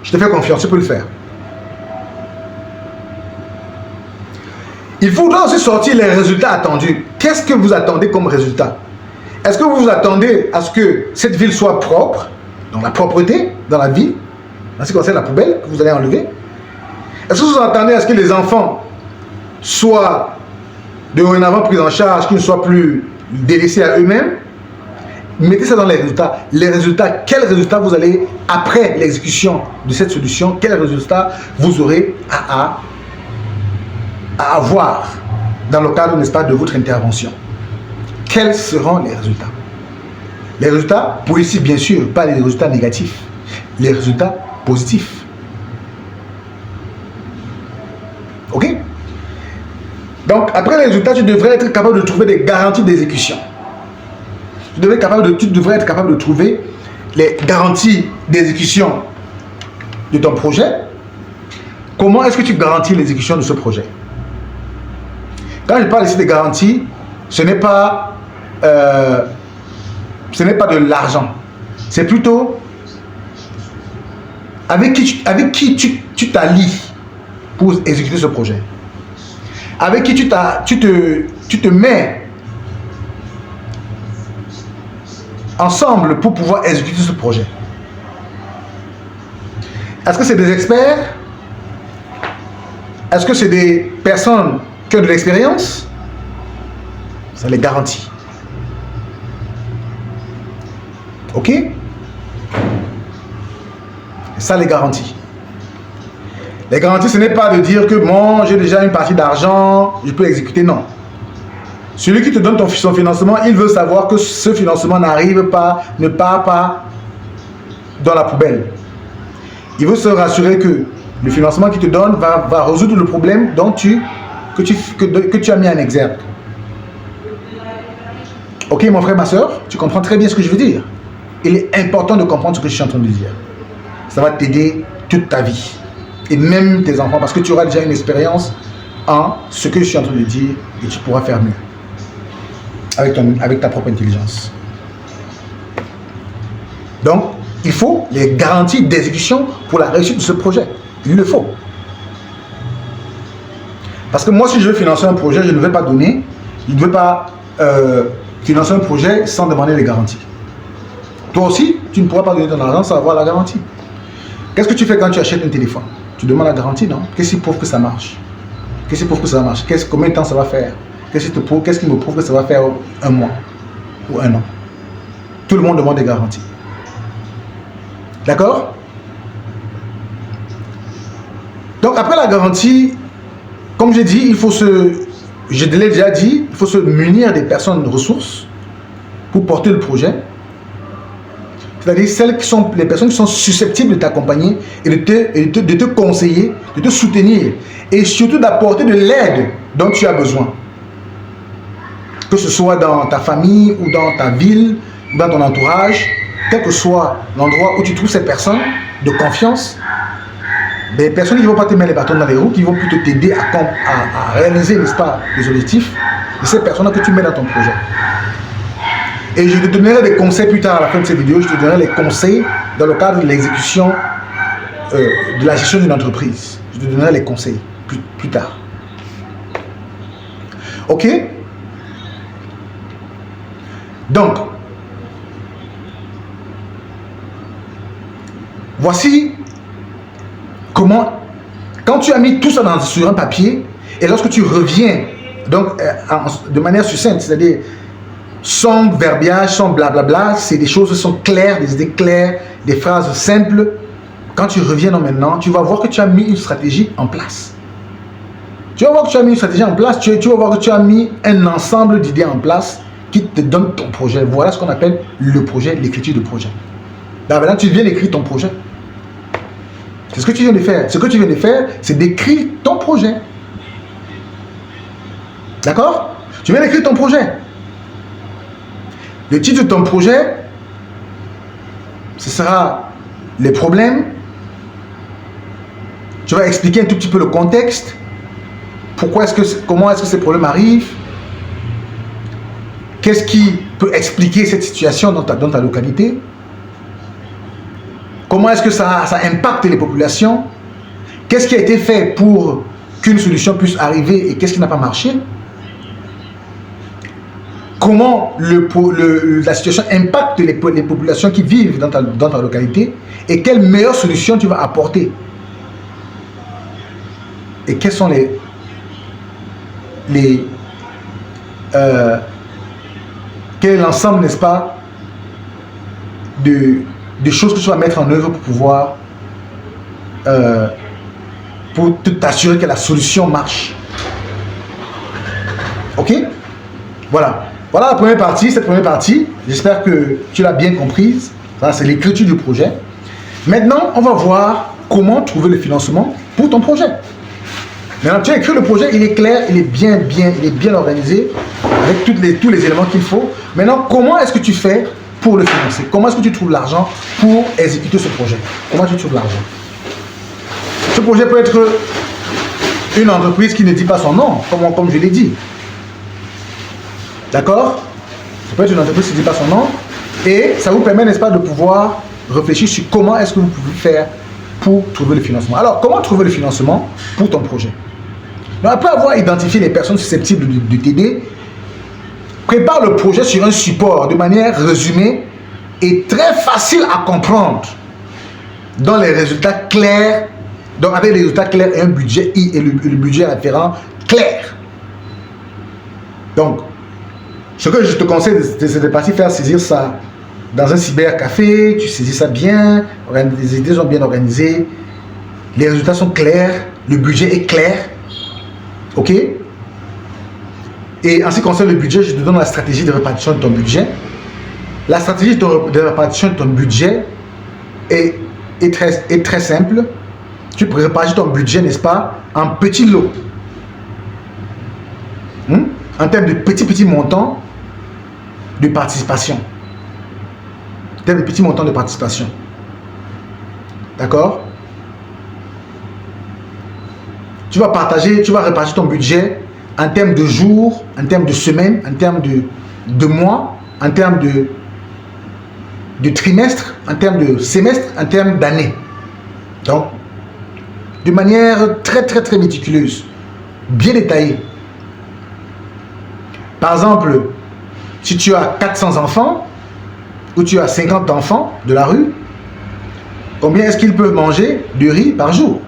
Je te fais confiance, tu peux le faire. Il faudra aussi sortir les résultats attendus. Qu'est-ce que vous attendez comme résultat? Est-ce que vous vous attendez à ce que cette ville soit propre, donc la propreté dans la ville, en ce qui concerne la poubelle que vous allez enlever? Est-ce que vous attendez à ce que les enfants soient dorénavant pris en charge, qu'ils ne soient plus délaissés à eux-mêmes? Mettez ça dans les résultats. Les résultats, quels résultats vous allez, après l'exécution de cette solution, quels résultats vous aurez à avoir dans le cadre, n'est-ce pas, de votre intervention? Quels seront les résultats? Les résultats positifs, bien sûr, pas les résultats négatifs. Les résultats positifs. Ok? Donc, après les résultats, tu devrais être capable de trouver des garanties d'exécution. Tu devrais être capable de trouver les garanties d'exécution de ton projet, comment est-ce que tu garantis l'exécution de ce projet? Quand je parle ici de garantie, ce n'est pas de l'argent. C'est plutôt avec qui tu t'allies pour exécuter ce projet. Avec qui tu te mets ensemble pour pouvoir exécuter ce projet. Est-ce que c'est des experts? Est-ce que c'est des personnes qui ont de l'expérience? Ça les garantit. Ok? Ça les garantit. Les garanties, ce n'est pas de dire que bon, j'ai déjà une partie d'argent, je peux exécuter. Non. Celui qui te donne son financement, il veut savoir que ce financement ne part pas dans la poubelle. Il veut se rassurer que le financement qu'il te donne va résoudre le problème que tu as mis en exergue. Ok, mon frère, ma soeur, tu comprends très bien ce que je veux dire. Il est important de comprendre ce que je suis en train de dire. Ça va t'aider toute ta vie. Et même tes enfants, parce que tu auras déjà une expérience en ce que je suis en train de dire et tu pourras faire mieux avec ta propre intelligence. Donc, il faut les garanties d'exécution pour la réussite de ce projet. Il le faut. Parce que moi, si je veux financer un projet, je ne vais pas financer un projet sans demander les garanties. Toi aussi, tu ne pourras pas donner ton argent sans avoir la garantie. Qu'est-ce que tu fais quand tu achètes un téléphone? Tu demandes la garantie, non? Qu'est-ce qui prouve que ça marche? Qu'est-ce qui prouve que ça marche? Combien de temps ça va faire? Qu'est-ce qui me prouve que ça va faire un mois ou un an? Tout le monde demande des garanties. D'accord? Donc après la garantie, comme j'ai dit, je l'ai déjà dit, il faut se munir des personnes de ressources pour porter le projet. C'est-à-dire les personnes qui sont susceptibles de t'accompagner et de te conseiller, de te soutenir et surtout d'apporter de l'aide dont tu as besoin. Que ce soit dans ta famille ou dans ta ville, dans ton entourage, quel que soit l'endroit où tu trouves ces personnes de confiance, des personnes qui ne vont pas te mettre les bâtons dans les roues, qui vont plutôt t'aider à réaliser, n'est-ce pas, les objectifs de ces personnes que tu mets dans ton projet. Et je te donnerai des conseils plus tard à la fin de cette vidéo. Je te donnerai les conseils dans le cadre de l'exécution de la gestion d'une entreprise. Je te donnerai les conseils plus tard. Ok? Donc, voici comment, quand tu as mis tout ça sur un papier, et lorsque tu reviens, donc de manière succincte, c'est-à-dire sans verbiage, sans blablabla, c'est des choses qui sont claires, des idées claires, des phrases simples. Quand tu reviens maintenant, tu vas voir que tu as mis une stratégie en place. Tu vas voir que tu as mis une stratégie en place, tu vas voir que tu as mis un ensemble d'idées en place qui te donne ton projet. Voilà ce qu'on appelle le projet, l'écriture de projet. Là, maintenant, tu viens d'écrire ton projet. C'est ce que tu viens de faire. Ce que tu viens de faire, c'est d'écrire ton projet. D'accord? Tu viens d'écrire ton projet. Le titre de ton projet, ce sera les problèmes. Tu vas expliquer un tout petit peu le contexte. Comment est-ce que ces problèmes arrivent? Qu'est-ce qui peut expliquer cette situation dans ta localité? Comment est-ce que ça impacte les populations? Qu'est-ce qui a été fait pour qu'une solution puisse arriver et qu'est-ce qui n'a pas marché? Comment la situation impacte les populations qui vivent dans ta localité et quelle meilleure solution tu vas apporter? Et quels sont quel est l'ensemble, n'est-ce pas, de choses que tu vas mettre en œuvre pour pouvoir pour t'assurer que la solution marche. Ok? Voilà. Voilà la première partie, cette première partie. J'espère que tu l'as bien comprise. Ça, c'est l'écriture du projet. Maintenant, on va voir comment trouver le financement pour ton projet. Maintenant, tu as écrit le projet, il est clair, il est bien organisé, avec tous les éléments qu'il faut. Maintenant, comment est-ce que tu fais pour le financer? Comment est-ce que tu trouves l'argent pour exécuter ce projet? Comment tu trouves l'argent? Ce projet peut être une entreprise qui ne dit pas son nom, comme je l'ai dit. D'accord? Ça peut être une entreprise qui ne dit pas son nom. Et ça vous permet, n'est-ce pas, de pouvoir réfléchir sur comment est-ce que vous pouvez faire pour trouver le financement. Alors, comment trouver le financement pour ton projet? Donc, après avoir identifié les personnes susceptibles de t'aider, prépare le projet sur un support de manière résumée et très facile à comprendre, dans les résultats clairs, donc avec les résultats clairs et un budget et le budget référent clair. Donc, ce que je te conseille, c'est de partir faire saisir ça dans un cybercafé, tu saisis ça bien, les idées sont bien organisées, les résultats sont clairs, le budget est clair, ok? Et en ce qui concerne le budget, je te donne la stratégie de répartition de ton budget. La stratégie de répartition de ton budget est très simple. Tu peux répartir ton budget, n'est-ce pas, en petits lots. En termes de petits montants de participation. En termes de petits montants de participation. D'accord? Tu vas répartir ton budget en termes de jours, en termes de semaines, en termes de mois, en termes de trimestre, en termes de semestre, en termes d'années. Donc, de manière très méticuleuse, bien détaillée. Par exemple, si tu as 400 enfants, ou tu as 50 enfants de la rue, combien est-ce qu'ils peuvent manger de riz par jour?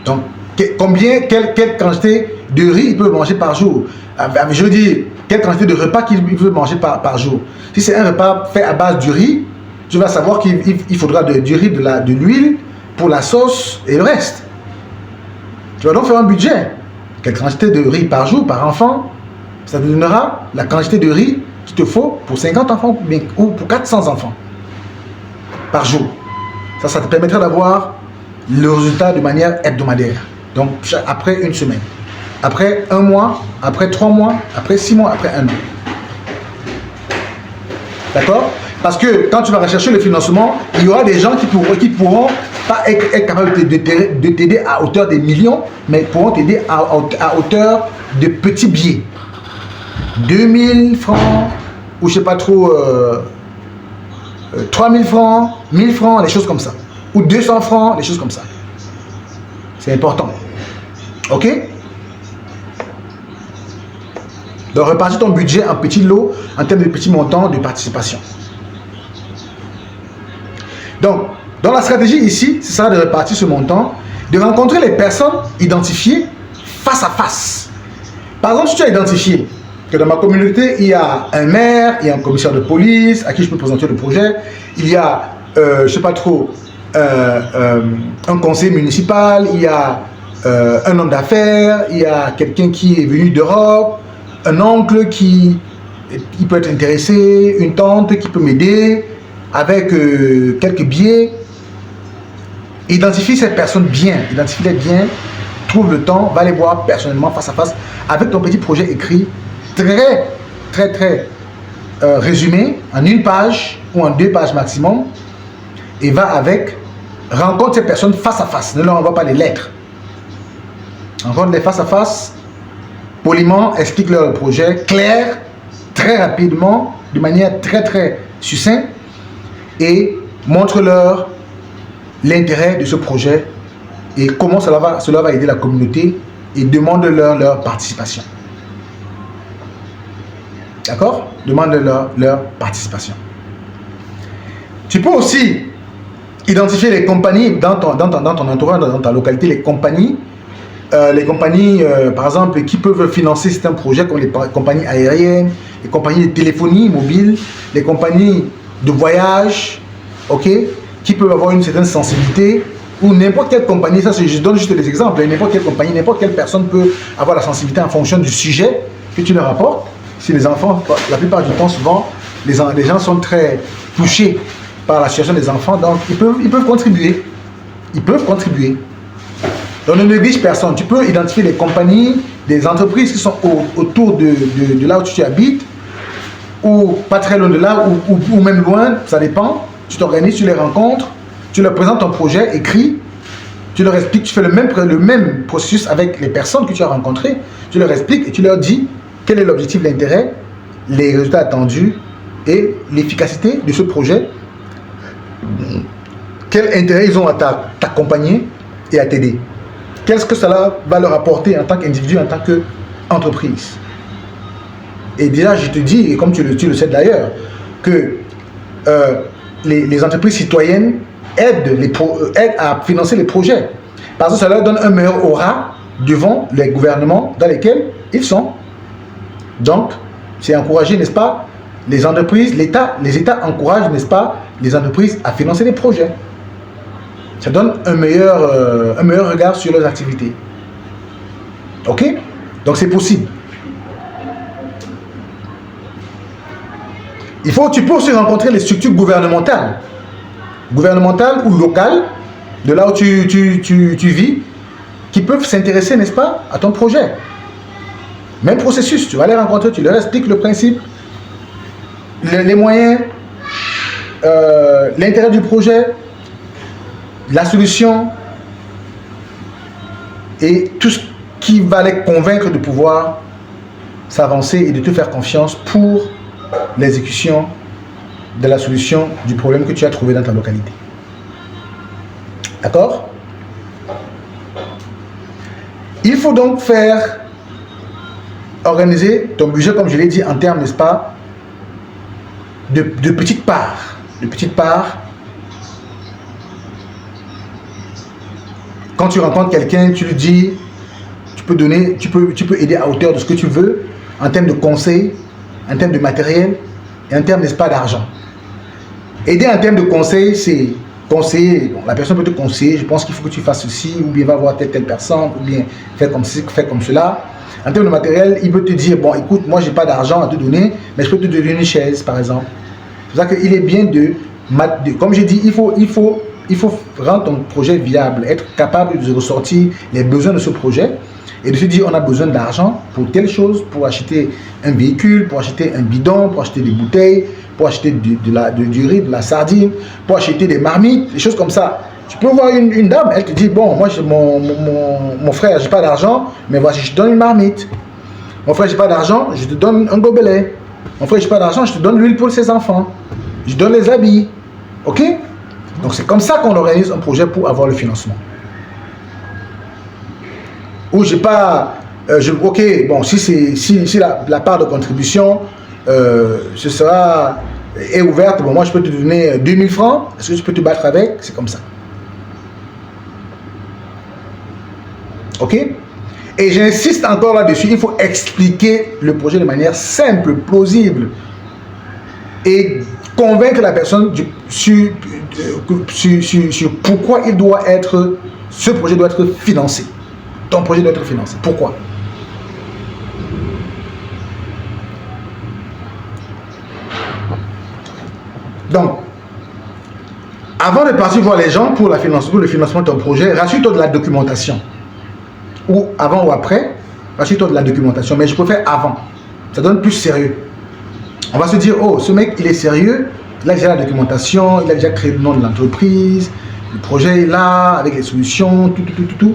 Donc, quelle quantité de riz ils peuvent manger par jour? Je veux dire, quelle quantité de repas qu'ils peuvent manger par jour? Si c'est un repas fait à base du riz, tu vas savoir qu'il faudra du riz, de l'huile pour la sauce et le reste. Tu vas donc faire un budget. Quelle quantité de riz par jour, par enfant? Ça te donnera la quantité de riz qu'il te faut pour 50 enfants ou pour 400 enfants par jour. Ça te permettra d'avoir le résultat de manière hebdomadaire. Donc, après une semaine, après un mois, après 3 mois, après 6 mois, après 1 an. D'accord? Parce que quand tu vas rechercher le financement, il y aura des gens qui pourront pas être capables de t'aider à hauteur des millions, mais pourront t'aider à hauteur de petits billets. 2000 francs, ou je sais pas trop, 3000 francs, 1000 francs, des choses comme ça. Ou 200 francs, des choses comme ça. C'est important. Ok? Donc, répartis ton budget en petits lots, en termes de petits montants de participation. Donc, dans la stratégie ici, c'est ça de répartir ce montant, de rencontrer les personnes identifiées face à face. Par exemple, si tu as identifié que dans ma communauté, il y a un maire, il y a un commissaire de police à qui je peux présenter le projet, il y a, je ne sais pas trop, un conseiller municipal, il y a un homme d'affaires, il y a quelqu'un qui est venu d'Europe, un oncle qui peut être intéressé, une tante qui peut m'aider avec quelques billets. Identifie ces personnes bien, identifie-les bien, trouve le temps, va les voir personnellement face à face avec ton petit projet écrit très résumé en 1 page ou en 2 pages maximum, et va avec, rencontre ces personnes face à face, ne leur envoie pas les lettres, rencontre-les face à face, poliment, explique-leur le projet, clair, très rapidement, de manière très succincte, et montre-leur l'intérêt de ce projet et comment cela va aider la communauté, et demande-leur leur participation. D'accord? Demande-leur leur participation. Tu peux aussi identifier les compagnies dans ton entourage, dans ta localité, les compagnies, par exemple, qui peuvent financer certains projets, comme les compagnies aériennes, les compagnies de téléphonie mobile, les compagnies de voyage, ok, qui peuvent avoir une certaine sensibilité, ou n'importe quelle compagnie, ça je donne juste des exemples, n'importe quelle compagnie, n'importe quelle personne peut avoir la sensibilité en fonction du sujet que tu leur apportes. Si les enfants, la plupart du temps, souvent, les gens sont très touchés par la situation des enfants, donc ils peuvent contribuer. Ils peuvent contribuer. Donc ne néglige personne. Tu peux identifier des compagnies, des entreprises qui sont autour de là où tu habites, ou pas très loin de là, ou même loin, ça dépend. Tu t'organises, tu les rencontres, Tu leur présentes ton projet écrit, tu leur expliques, tu fais le même processus avec les personnes que tu as rencontrées, tu leur expliques et tu leur dis quel est l'objectif, l'intérêt, les résultats attendus et l'efficacité de ce projet, quel intérêt ils ont à t'accompagner et à t'aider. Qu'est-ce que cela va leur apporter en tant qu'individu, en tant qu'entreprise. Et déjà, je te dis, et comme tu le sais d'ailleurs, que les entreprises citoyennes aident à financer les projets. Parce que ça leur donne un meilleur aura devant les gouvernements dans lesquels ils sont. Donc, c'est encourager, n'est-ce pas, les entreprises, les États encouragent, n'est-ce pas, les entreprises à financer des projets. Ça donne un meilleur regard sur leurs activités. Ok? Donc c'est possible. Tu peux aussi rencontrer les structures gouvernementales ou locales, de là où tu vis, qui peuvent s'intéresser, n'est-ce pas, à ton projet. Même processus, tu vas les rencontrer, tu leur expliques le principe, les moyens, l'intérêt du projet, la solution et tout ce qui va les convaincre de pouvoir s'avancer et de te faire confiance pour l'exécution de la solution du problème que tu as trouvé dans ta localité. D'accord? Il faut donc organiser ton budget, comme je l'ai dit, en termes, n'est-ce pas, de petites parts. De petites parts. Quand tu rencontres quelqu'un, tu lui dis, tu peux aider à hauteur de ce que tu veux, en termes de conseils, en termes de matériel, et en termes, n'est-ce pas, d'argent. Aider en termes de conseils, c'est conseiller. Bon, la personne peut te conseiller, je pense qu'il faut que tu fasses ceci, ou bien va voir telle personne, ou bien faire comme ceci, faire comme cela. En termes de matériel, il peut te dire, bon, écoute, moi, j'ai pas d'argent à te donner, mais je peux te donner une chaise, par exemple. C'est pour ça qu'il est bien comme j'ai dit, il faut rendre ton projet viable, être capable de ressortir les besoins de ce projet et de se dire on a besoin d'argent pour telle chose, pour acheter un véhicule, pour acheter un bidon, pour acheter des bouteilles, pour acheter du riz, de la sardine, pour acheter des marmites, des choses comme ça. Tu peux voir une dame, elle te dit bon, moi mon frère, j'ai pas d'argent, mais voici, je te donne une marmite. Mon frère, j'ai pas d'argent, je te donne un gobelet. Mon frère, j'ai pas d'argent, je te donne l'huile pour ses enfants. Je donne les habits. Ok? Donc c'est comme ça qu'on organise un projet pour avoir le financement. Ou j'ai pas... ok, bon, si la part de contribution est ouverte, bon, moi je peux te donner 2000 francs, est-ce que tu peux te battre avec? C'est comme ça. Ok? Et j'insiste encore là-dessus, il faut expliquer le projet de manière simple, plausible, et convaincre la personne sur pourquoi ce projet doit être financé. Ton projet doit être financé. Pourquoi? Donc, avant de partir voir les gens pour le financement de ton projet, rassure-toi de la documentation. Ou avant ou après, rassure-toi de la documentation. Mais je préfère avant. Ça donne plus sérieux. On va se dire, oh, ce mec, il est sérieux. Il a déjà la documentation, il a déjà créé le nom de l'entreprise, le projet est là, avec les solutions, tout.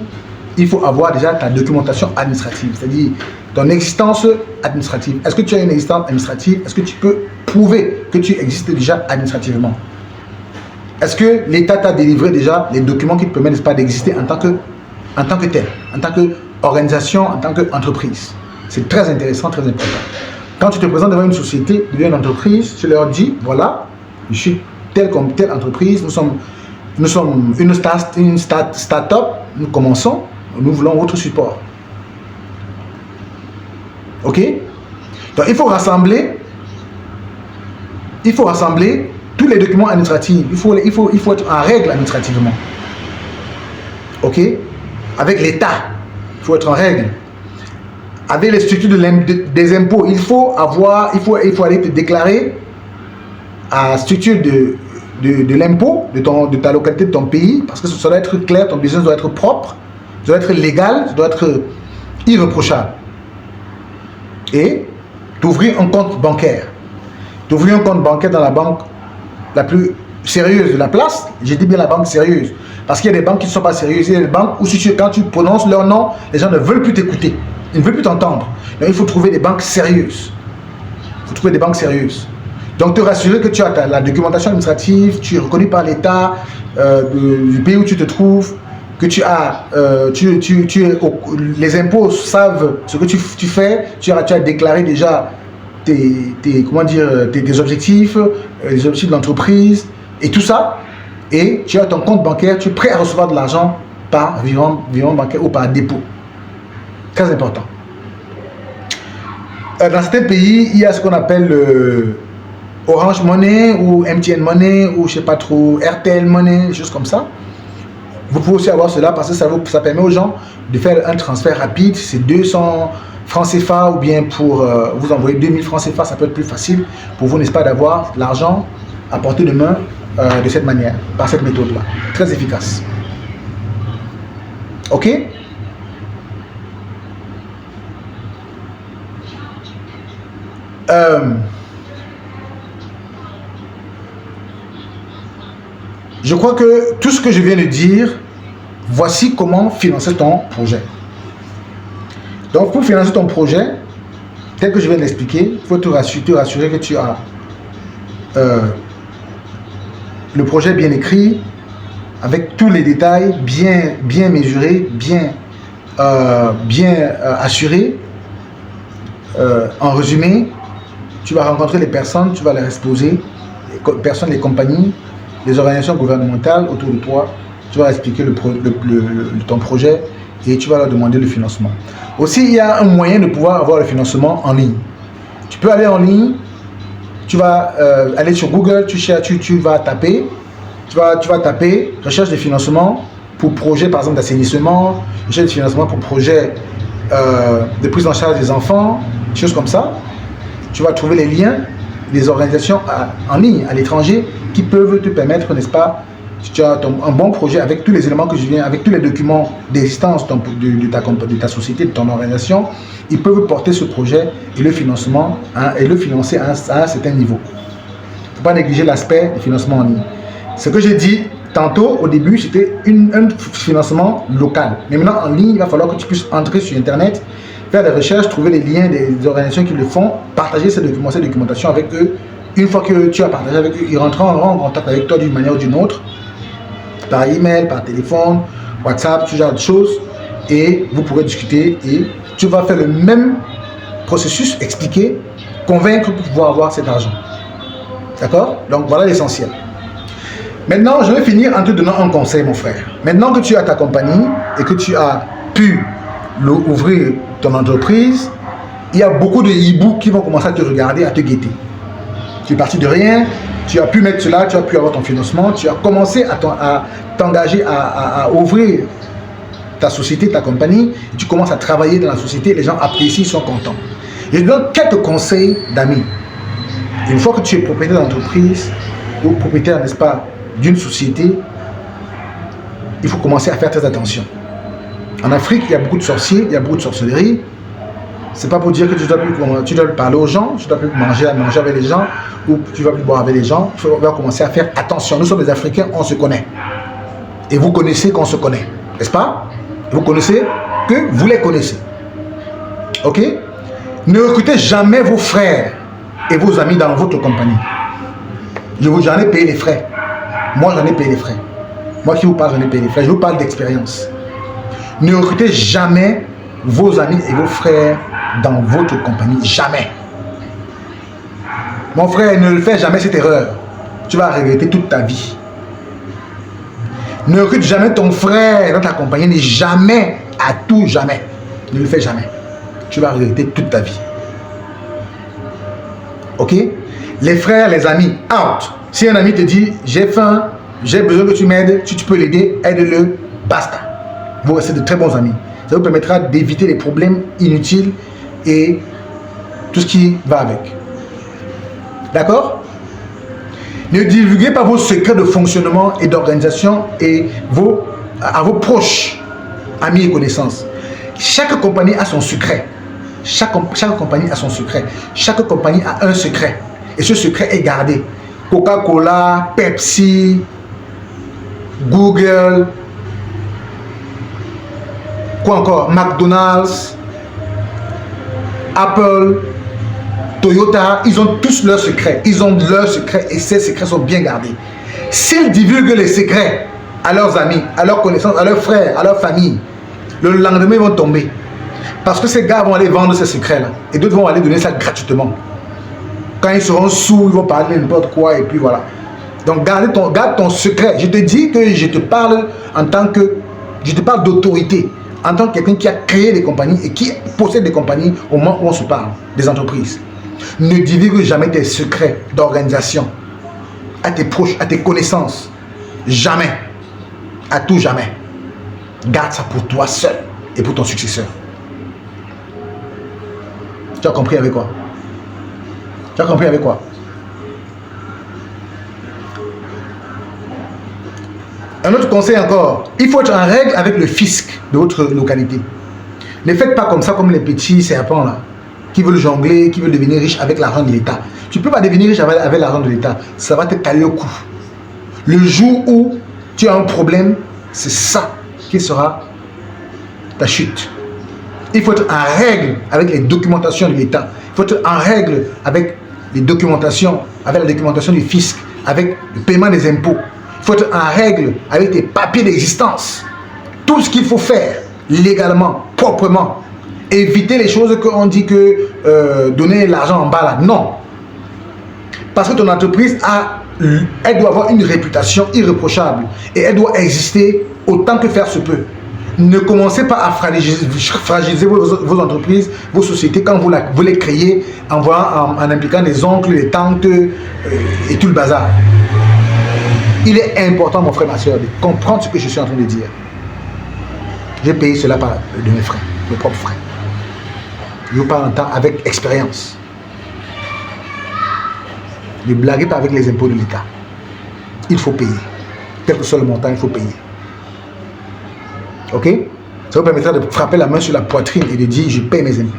Il faut avoir déjà ta documentation administrative, c'est-à-dire ton existence administrative. Est-ce que tu as une existence administrative? Est-ce que tu peux prouver que tu existes déjà administrativement? Est-ce que l'État t'a délivré déjà les documents qui te permettent, n'est-ce pas, d'exister en tant que tel, en tant qu'organisation, en tant qu'entreprise? C'est très intéressant, très important. Quand tu te présentes devant une société, devant une entreprise, tu leur dis, voilà, je suis tel comme telle entreprise, nous sommes une start-up, nous commençons, nous voulons votre support. Ok? Donc il faut rassembler tous les documents administratifs. Il faut être en règle administrativement. Ok? Avec l'État, il faut être en règle. Avec les structures des impôts, il faut aller te déclarer à la structure de l'impôt de ta localité, de ton pays, parce que ça doit être clair, ton business doit être propre, ça doit être légal, ça doit être irréprochable. Et d'ouvrir un compte bancaire. D'ouvrir un compte bancaire dans la banque la plus sérieuse de la place, j'ai dit bien la banque sérieuse. Parce qu'il y a des banques qui ne sont pas sérieuses. Il y a des banques où quand tu prononces leur nom, les gens ne veulent plus t'écouter. Ils ne veulent plus t'entendre. Donc il faut trouver des banques sérieuses. Il faut trouver des banques sérieuses. Donc te rassurer que tu as la documentation administrative, tu es reconnu par l'État du pays où tu te trouves, que tu as, les impôts savent ce que tu fais, tu as déclaré déjà tes objectifs, les objectifs de l'entreprise et tout ça, et tu as ton compte bancaire, tu es prêt à recevoir de l'argent par virement bancaire ou par dépôt. Très important. Dans certains pays, il y a ce qu'on appelle Orange Money ou MTN Money ou je sais pas trop, RTL Money, des choses comme ça. Vous pouvez aussi avoir cela parce que ça permet aux gens de faire un transfert rapide. C'est 200 francs CFA ou bien pour vous envoyer 2000 francs CFA, ça peut être plus facile pour vous, n'est-ce pas, d'avoir l'argent à portée de main de cette manière, par cette méthode-là. Très efficace. Ok? Je crois que tout ce que je viens de dire, voici comment financer ton projet. Donc, pour financer ton projet, tel que je viens de l'expliquer, il faut te rassurer que tu as le projet bien écrit, avec tous les détails bien mesurés, bien assurés. En résumé, tu vas rencontrer les personnes, tu vas les exposer, les personnes, les compagnies, les organisations gouvernementales autour de toi. Tu vas expliquer ton projet et tu vas leur demander le financement. Aussi, il y a un moyen de pouvoir avoir le financement en ligne. Tu peux aller en ligne, tu vas aller sur Google, tu vas taper recherche de financement pour projet par exemple d'assainissement, recherche de financement pour projet de prise en charge des enfants, des choses comme ça. Tu vas trouver les liens des organisations en ligne à l'étranger qui peuvent te permettre, n'est-ce pas, si tu as un bon projet avec tous les éléments que je viens, avec tous les documents d'existence de ta société, de ton organisation, ils peuvent porter ce projet et le financement et le financer à un certain niveau. Il ne faut pas négliger l'aspect du financement en ligne. Ce que j'ai dit tantôt au début, c'était un financement local. Mais maintenant en ligne, il va falloir que tu puisses entrer sur Internet, faire des recherches, trouver les liens des organisations qui le font, partager ces documentations avec eux. Une fois que tu as partagé avec eux, ils rentreront en contact avec toi d'une manière ou d'une autre, par email, par téléphone, WhatsApp, ce genre de choses, et vous pourrez discuter et tu vas faire le même processus, expliquer, convaincre pour pouvoir avoir cet argent. D'accord? Donc voilà l'essentiel. Maintenant, je vais finir en te donnant un conseil, mon frère. Maintenant que tu as ta compagnie et que tu as pu ouvrir ton entreprise, il y a beaucoup de hiboux qui vont commencer à te regarder, à te guetter. Tu es parti de rien, tu as pu mettre cela, tu as pu avoir ton financement, tu as commencé à t'engager à ouvrir ta société, ta compagnie, et tu commences à travailler dans la société, les gens apprécient, ils sont contents. Je te donne quelques conseils d'amis. Une fois que tu es propriétaire d'entreprise ou propriétaire, n'est-ce pas, d'une société, il faut commencer à faire très attention. En Afrique, il y a beaucoup de sorciers, il y a beaucoup de sorcellerie. C'est pas pour dire que tu dois plus parler aux gens, tu dois plus manger avec les gens, ou tu vas plus boire avec les gens. Il faut commencer à faire attention. Nous sommes des Africains, on se connaît. Et vous connaissez qu'on se connaît, n'est-ce pas? Vous connaissez que vous les connaissez. Ok? Ne recrutez jamais vos frères et vos amis dans votre compagnie. J'en ai payé les frais. Moi, j'en ai payé les frais. Moi qui vous parle, j'en ai payé les frais. Je vous parle d'expérience. Ne recrutez jamais vos amis et vos frères dans votre compagnie. Jamais. Mon frère, ne le fais jamais cette erreur. Tu vas regretter toute ta vie. Ne recrute jamais ton frère dans ta compagnie. Jamais, à tout jamais. Ne le fais jamais. Tu vas regretter toute ta vie. Ok? Les frères, les amis, out. Si un ami te dit, j'ai faim, j'ai besoin que tu m'aides, si tu peux l'aider, aide-le, basta. Vous restez de très bons amis. Ça vous permettra d'éviter les problèmes inutiles et tout ce qui va avec. D'accord? Ne divulguez pas vos secrets de fonctionnement et d'organisation et à vos proches, amis et connaissances. Chaque compagnie a son secret. Chaque compagnie a son secret. Chaque compagnie a un secret. Et ce secret est gardé. Coca-Cola, Pepsi, Google, quoi encore, McDonald's, Apple, Toyota, ils ont tous leurs secrets. Ils ont leurs secrets et ces secrets sont bien gardés. S'ils divulguent les secrets à leurs amis, à leurs connaissances, à leurs frères, à leur famille, le lendemain ils vont tomber. Parce que ces gars vont aller vendre ces secrets-là. Et d'autres vont aller donner ça gratuitement. Quand ils seront sous, ils vont parler de n'importe quoi et puis voilà. Donc garde ton secret. Je te dis que je te parle en tant que... Je te parle d'autorité. En tant que quelqu'un qui a créé des compagnies et qui possède des compagnies au moment où on se parle, des entreprises. Ne divulgue jamais tes secrets d'organisation à tes proches, à tes connaissances. Jamais. À tout jamais. Garde ça pour toi seul et pour ton successeur. Tu as compris avec quoi? Tu as compris avec quoi? Un autre conseil encore, il faut être en règle avec le fisc de votre localité. Ne faites pas comme ça, comme les petits serpents là, qui veulent jongler, qui veulent devenir riches avec l'argent de l'État. Tu ne peux pas devenir riche avec l'argent de l'État. Ça va te caler au cou. Le jour où tu as un problème, c'est ça qui sera ta chute. Il faut être en règle avec les documentations de l'État. Il faut être en règle avec les documentations, avec la documentation du fisc, avec le paiement des impôts. Il faut être en règle avec tes papiers d'existence. Tout ce qu'il faut faire légalement, proprement. Éviter les choses qu'on dit que donner l'argent en bas là. Non. Parce que ton entreprise elle doit avoir une réputation irréprochable. Et elle doit exister autant que faire se peut. Ne commencez pas à fragiliser vos entreprises, vos sociétés quand vous les créez en impliquant des oncles, des tantes et tout le bazar. Il est important, mon frère, ma soeur, de comprendre ce que je suis en train de dire. J'ai payé cela de mes frais, mes propres frais. Je vous parle en temps avec expérience. Ne blaguez pas avec les impôts de l'État. Il faut payer. Quel que soit le montant, il faut payer. Ok? Ça vous permettra de frapper la main sur la poitrine et de dire je paye mes impôts.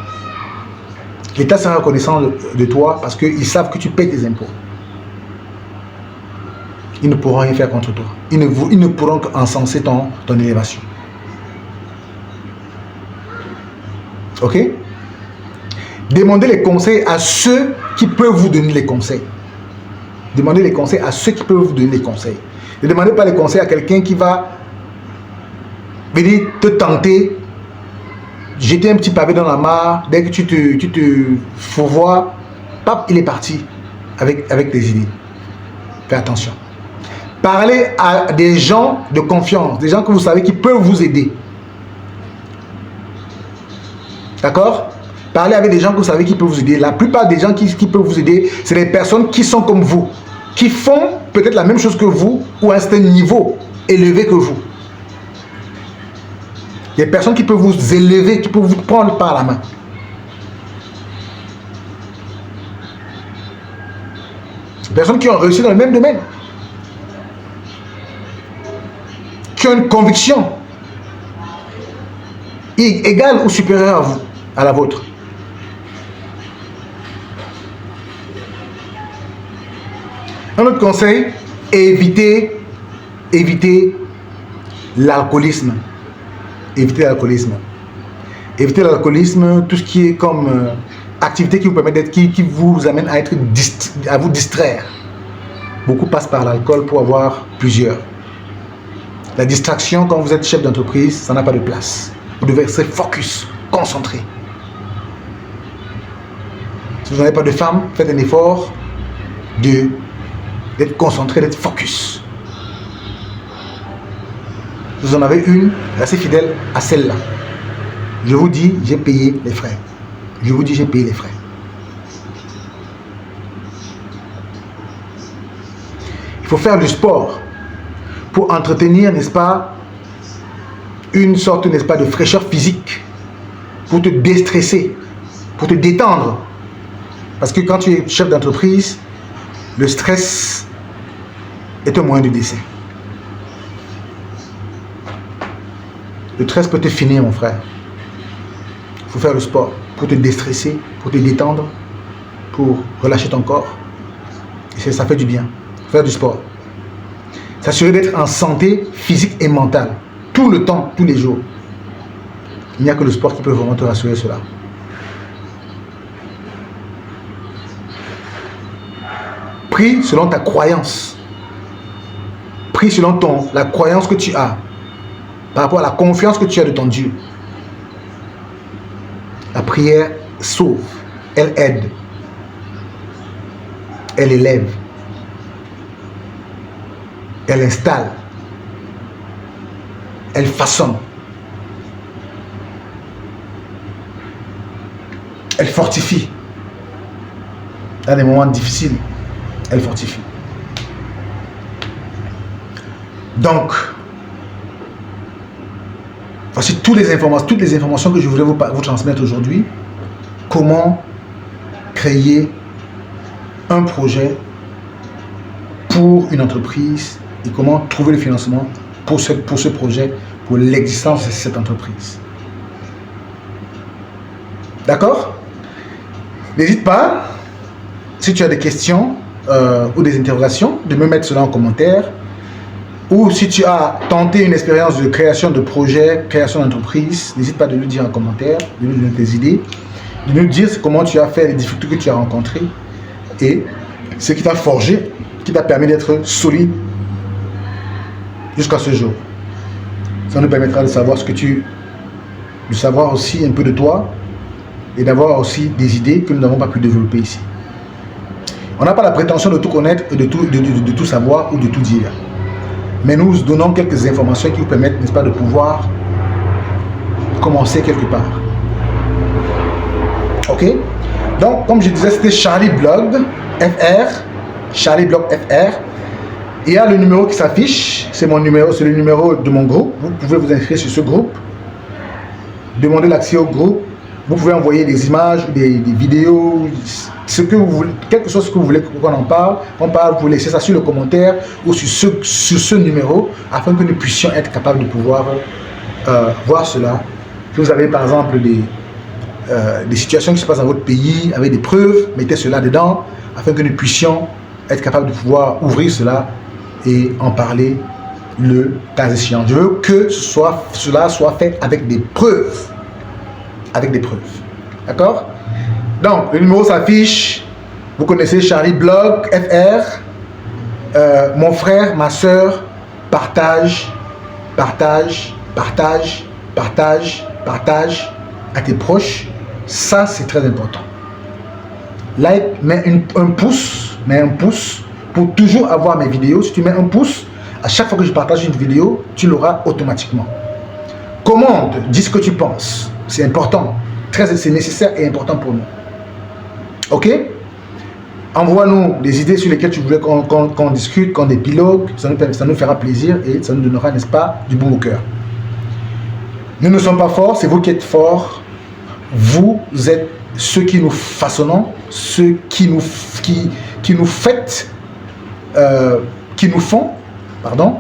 L'État sera reconnaissant de toi parce qu'ils savent que tu payes tes impôts. Ils ne pourront rien faire contre toi. Ils ne pourront qu'encenser ton élévation. Ok? Demandez les conseils à ceux qui peuvent vous donner les conseils. Demandez les conseils à ceux qui peuvent vous donner les conseils. Ne demandez pas les conseils à quelqu'un qui va venir te tenter, jeter un petit pavé dans la mare, dès que tu te fourvoies, pap, il est parti avec tes idées. Fais attention. Parlez à des gens de confiance, des gens que vous savez qui peuvent vous aider. D'accord? Parlez avec des gens que vous savez qui peuvent vous aider. La plupart des gens qui peuvent vous aider, c'est des personnes qui sont comme vous, qui font peut-être la même chose que vous ou à un certain niveau élevé que vous. Des personnes qui peuvent vous élever, qui peuvent vous prendre par la main. Des personnes qui ont réussi dans le même domaine. Qui ont une conviction égale ou supérieure à vous, à la vôtre. Un autre conseil, évitez l'alcoolisme. Évitez l'alcoolisme. Évitez l'alcoolisme, tout ce qui est comme activité qui vous permet d'être, qui vous amène à vous distraire. Beaucoup passent par l'alcool pour avoir plusieurs. La distraction, quand vous êtes chef d'entreprise, ça n'a pas de place. Vous devez rester focus, concentré. Si vous n'avez pas de femme, faites un effort d'être concentré, d'être focus. Si vous en avez une, restez fidèle à celle-là. Je vous dis, j'ai payé les frais. Je vous dis, j'ai payé les frais. Il faut faire du sport pour entretenir, n'est-ce pas, une sorte, n'est-ce pas, de fraîcheur physique, pour te déstresser, pour te détendre. Parce que quand tu es chef d'entreprise, le stress est un moyen de décès. Le stress peut te finir, mon frère. Il faut faire le sport pour te déstresser, pour te détendre, pour relâcher ton corps. Et ça fait du bien. Faire du sport. S'assurer d'être en santé physique et mentale. Tout le temps, tous les jours. Il n'y a que le sport qui peut vraiment te rassurer cela. Prie selon ta croyance. Prie selon la croyance que tu as. Par rapport à la confiance que tu as de ton Dieu. La prière sauve. Elle aide. Elle élève. Elle installe. Elle façonne. Elle fortifie. Dans des moments difficiles, elle fortifie. Donc, voici toutes les informations que je voulais vous transmettre aujourd'hui. Comment créer un projet pour une entreprise et comment trouver le financement pour ce projet, pour l'existence de cette entreprise. D'accord? N'hésite pas, si tu as des questions ou des interrogations, de me mettre cela en commentaire. Ou si tu as tenté une expérience de création de projet, création d'entreprise, n'hésite pas de nous dire en commentaire, de nous donner tes idées, de nous dire comment tu as fait, les difficultés que tu as rencontrées et ce qui t'a forgé, qui t'a permis d'être solide jusqu'à ce jour. Ça nous permettra de savoir de savoir aussi un peu de toi et d'avoir aussi des idées que nous n'avons pas pu développer ici. On n'a pas la prétention de tout connaître et de tout savoir ou de tout dire. Mais nous vous donnons quelques informations qui vous permettent, n'est-ce pas, de pouvoir commencer quelque part. Ok? Donc, comme je disais, c'était Charlie Blog FR. Charlie Blog FR. Il y a le numéro qui s'affiche. C'est mon numéro, c'est le numéro de mon groupe. Vous pouvez vous inscrire sur ce groupe. Demandez l'accès au groupe. Vous pouvez envoyer des images, des vidéos, ce que vous voulez, quelque chose que vous voulez qu'on en parle. Vous laissez ça sur le commentaire ou sur ce numéro afin que nous puissions être capables de pouvoir voir cela. Si vous avez par exemple des situations qui se passent dans votre pays avec des preuves, mettez cela dedans afin que nous puissions être capables de pouvoir ouvrir cela et en parler le cas échéant. Je veux que cela soit fait avec des preuves. Avec des preuves. D'accord? Donc, le numéro s'affiche. Vous connaissez Charlie Blog FR. Mon frère, ma soeur, partage à tes proches. Ça, c'est très important. Like, mets un pouce pour toujours avoir mes vidéos. Si tu mets un pouce, à chaque fois que je partage une vidéo, tu l'auras automatiquement. Commente, dis ce que tu penses. C'est important. C'est nécessaire et important pour nous. Ok? Envoie-nous des idées sur lesquelles tu voulais qu'on discute, qu'on épilogue. Ça nous fera plaisir et ça nous donnera, n'est-ce pas, du bon au cœur. Nous ne sommes pas forts, c'est vous qui êtes forts. Vous êtes ceux qui nous façonnons, ceux qui nous faites, qui nous font, pardon.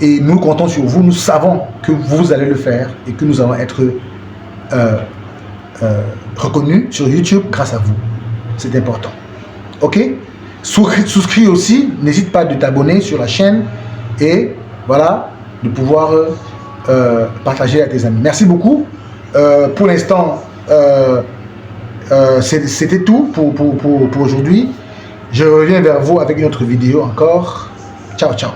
Et nous comptons sur vous, nous savons que vous allez le faire et que nous allons être reconnus sur YouTube grâce à vous. C'est important. Ok? Souscris aussi, n'hésite pas de t'abonner sur la chaîne et voilà, de pouvoir partager à tes amis. Merci beaucoup. Pour l'instant, c'était tout pour aujourd'hui. Je reviens vers vous avec une autre vidéo encore. Ciao, ciao.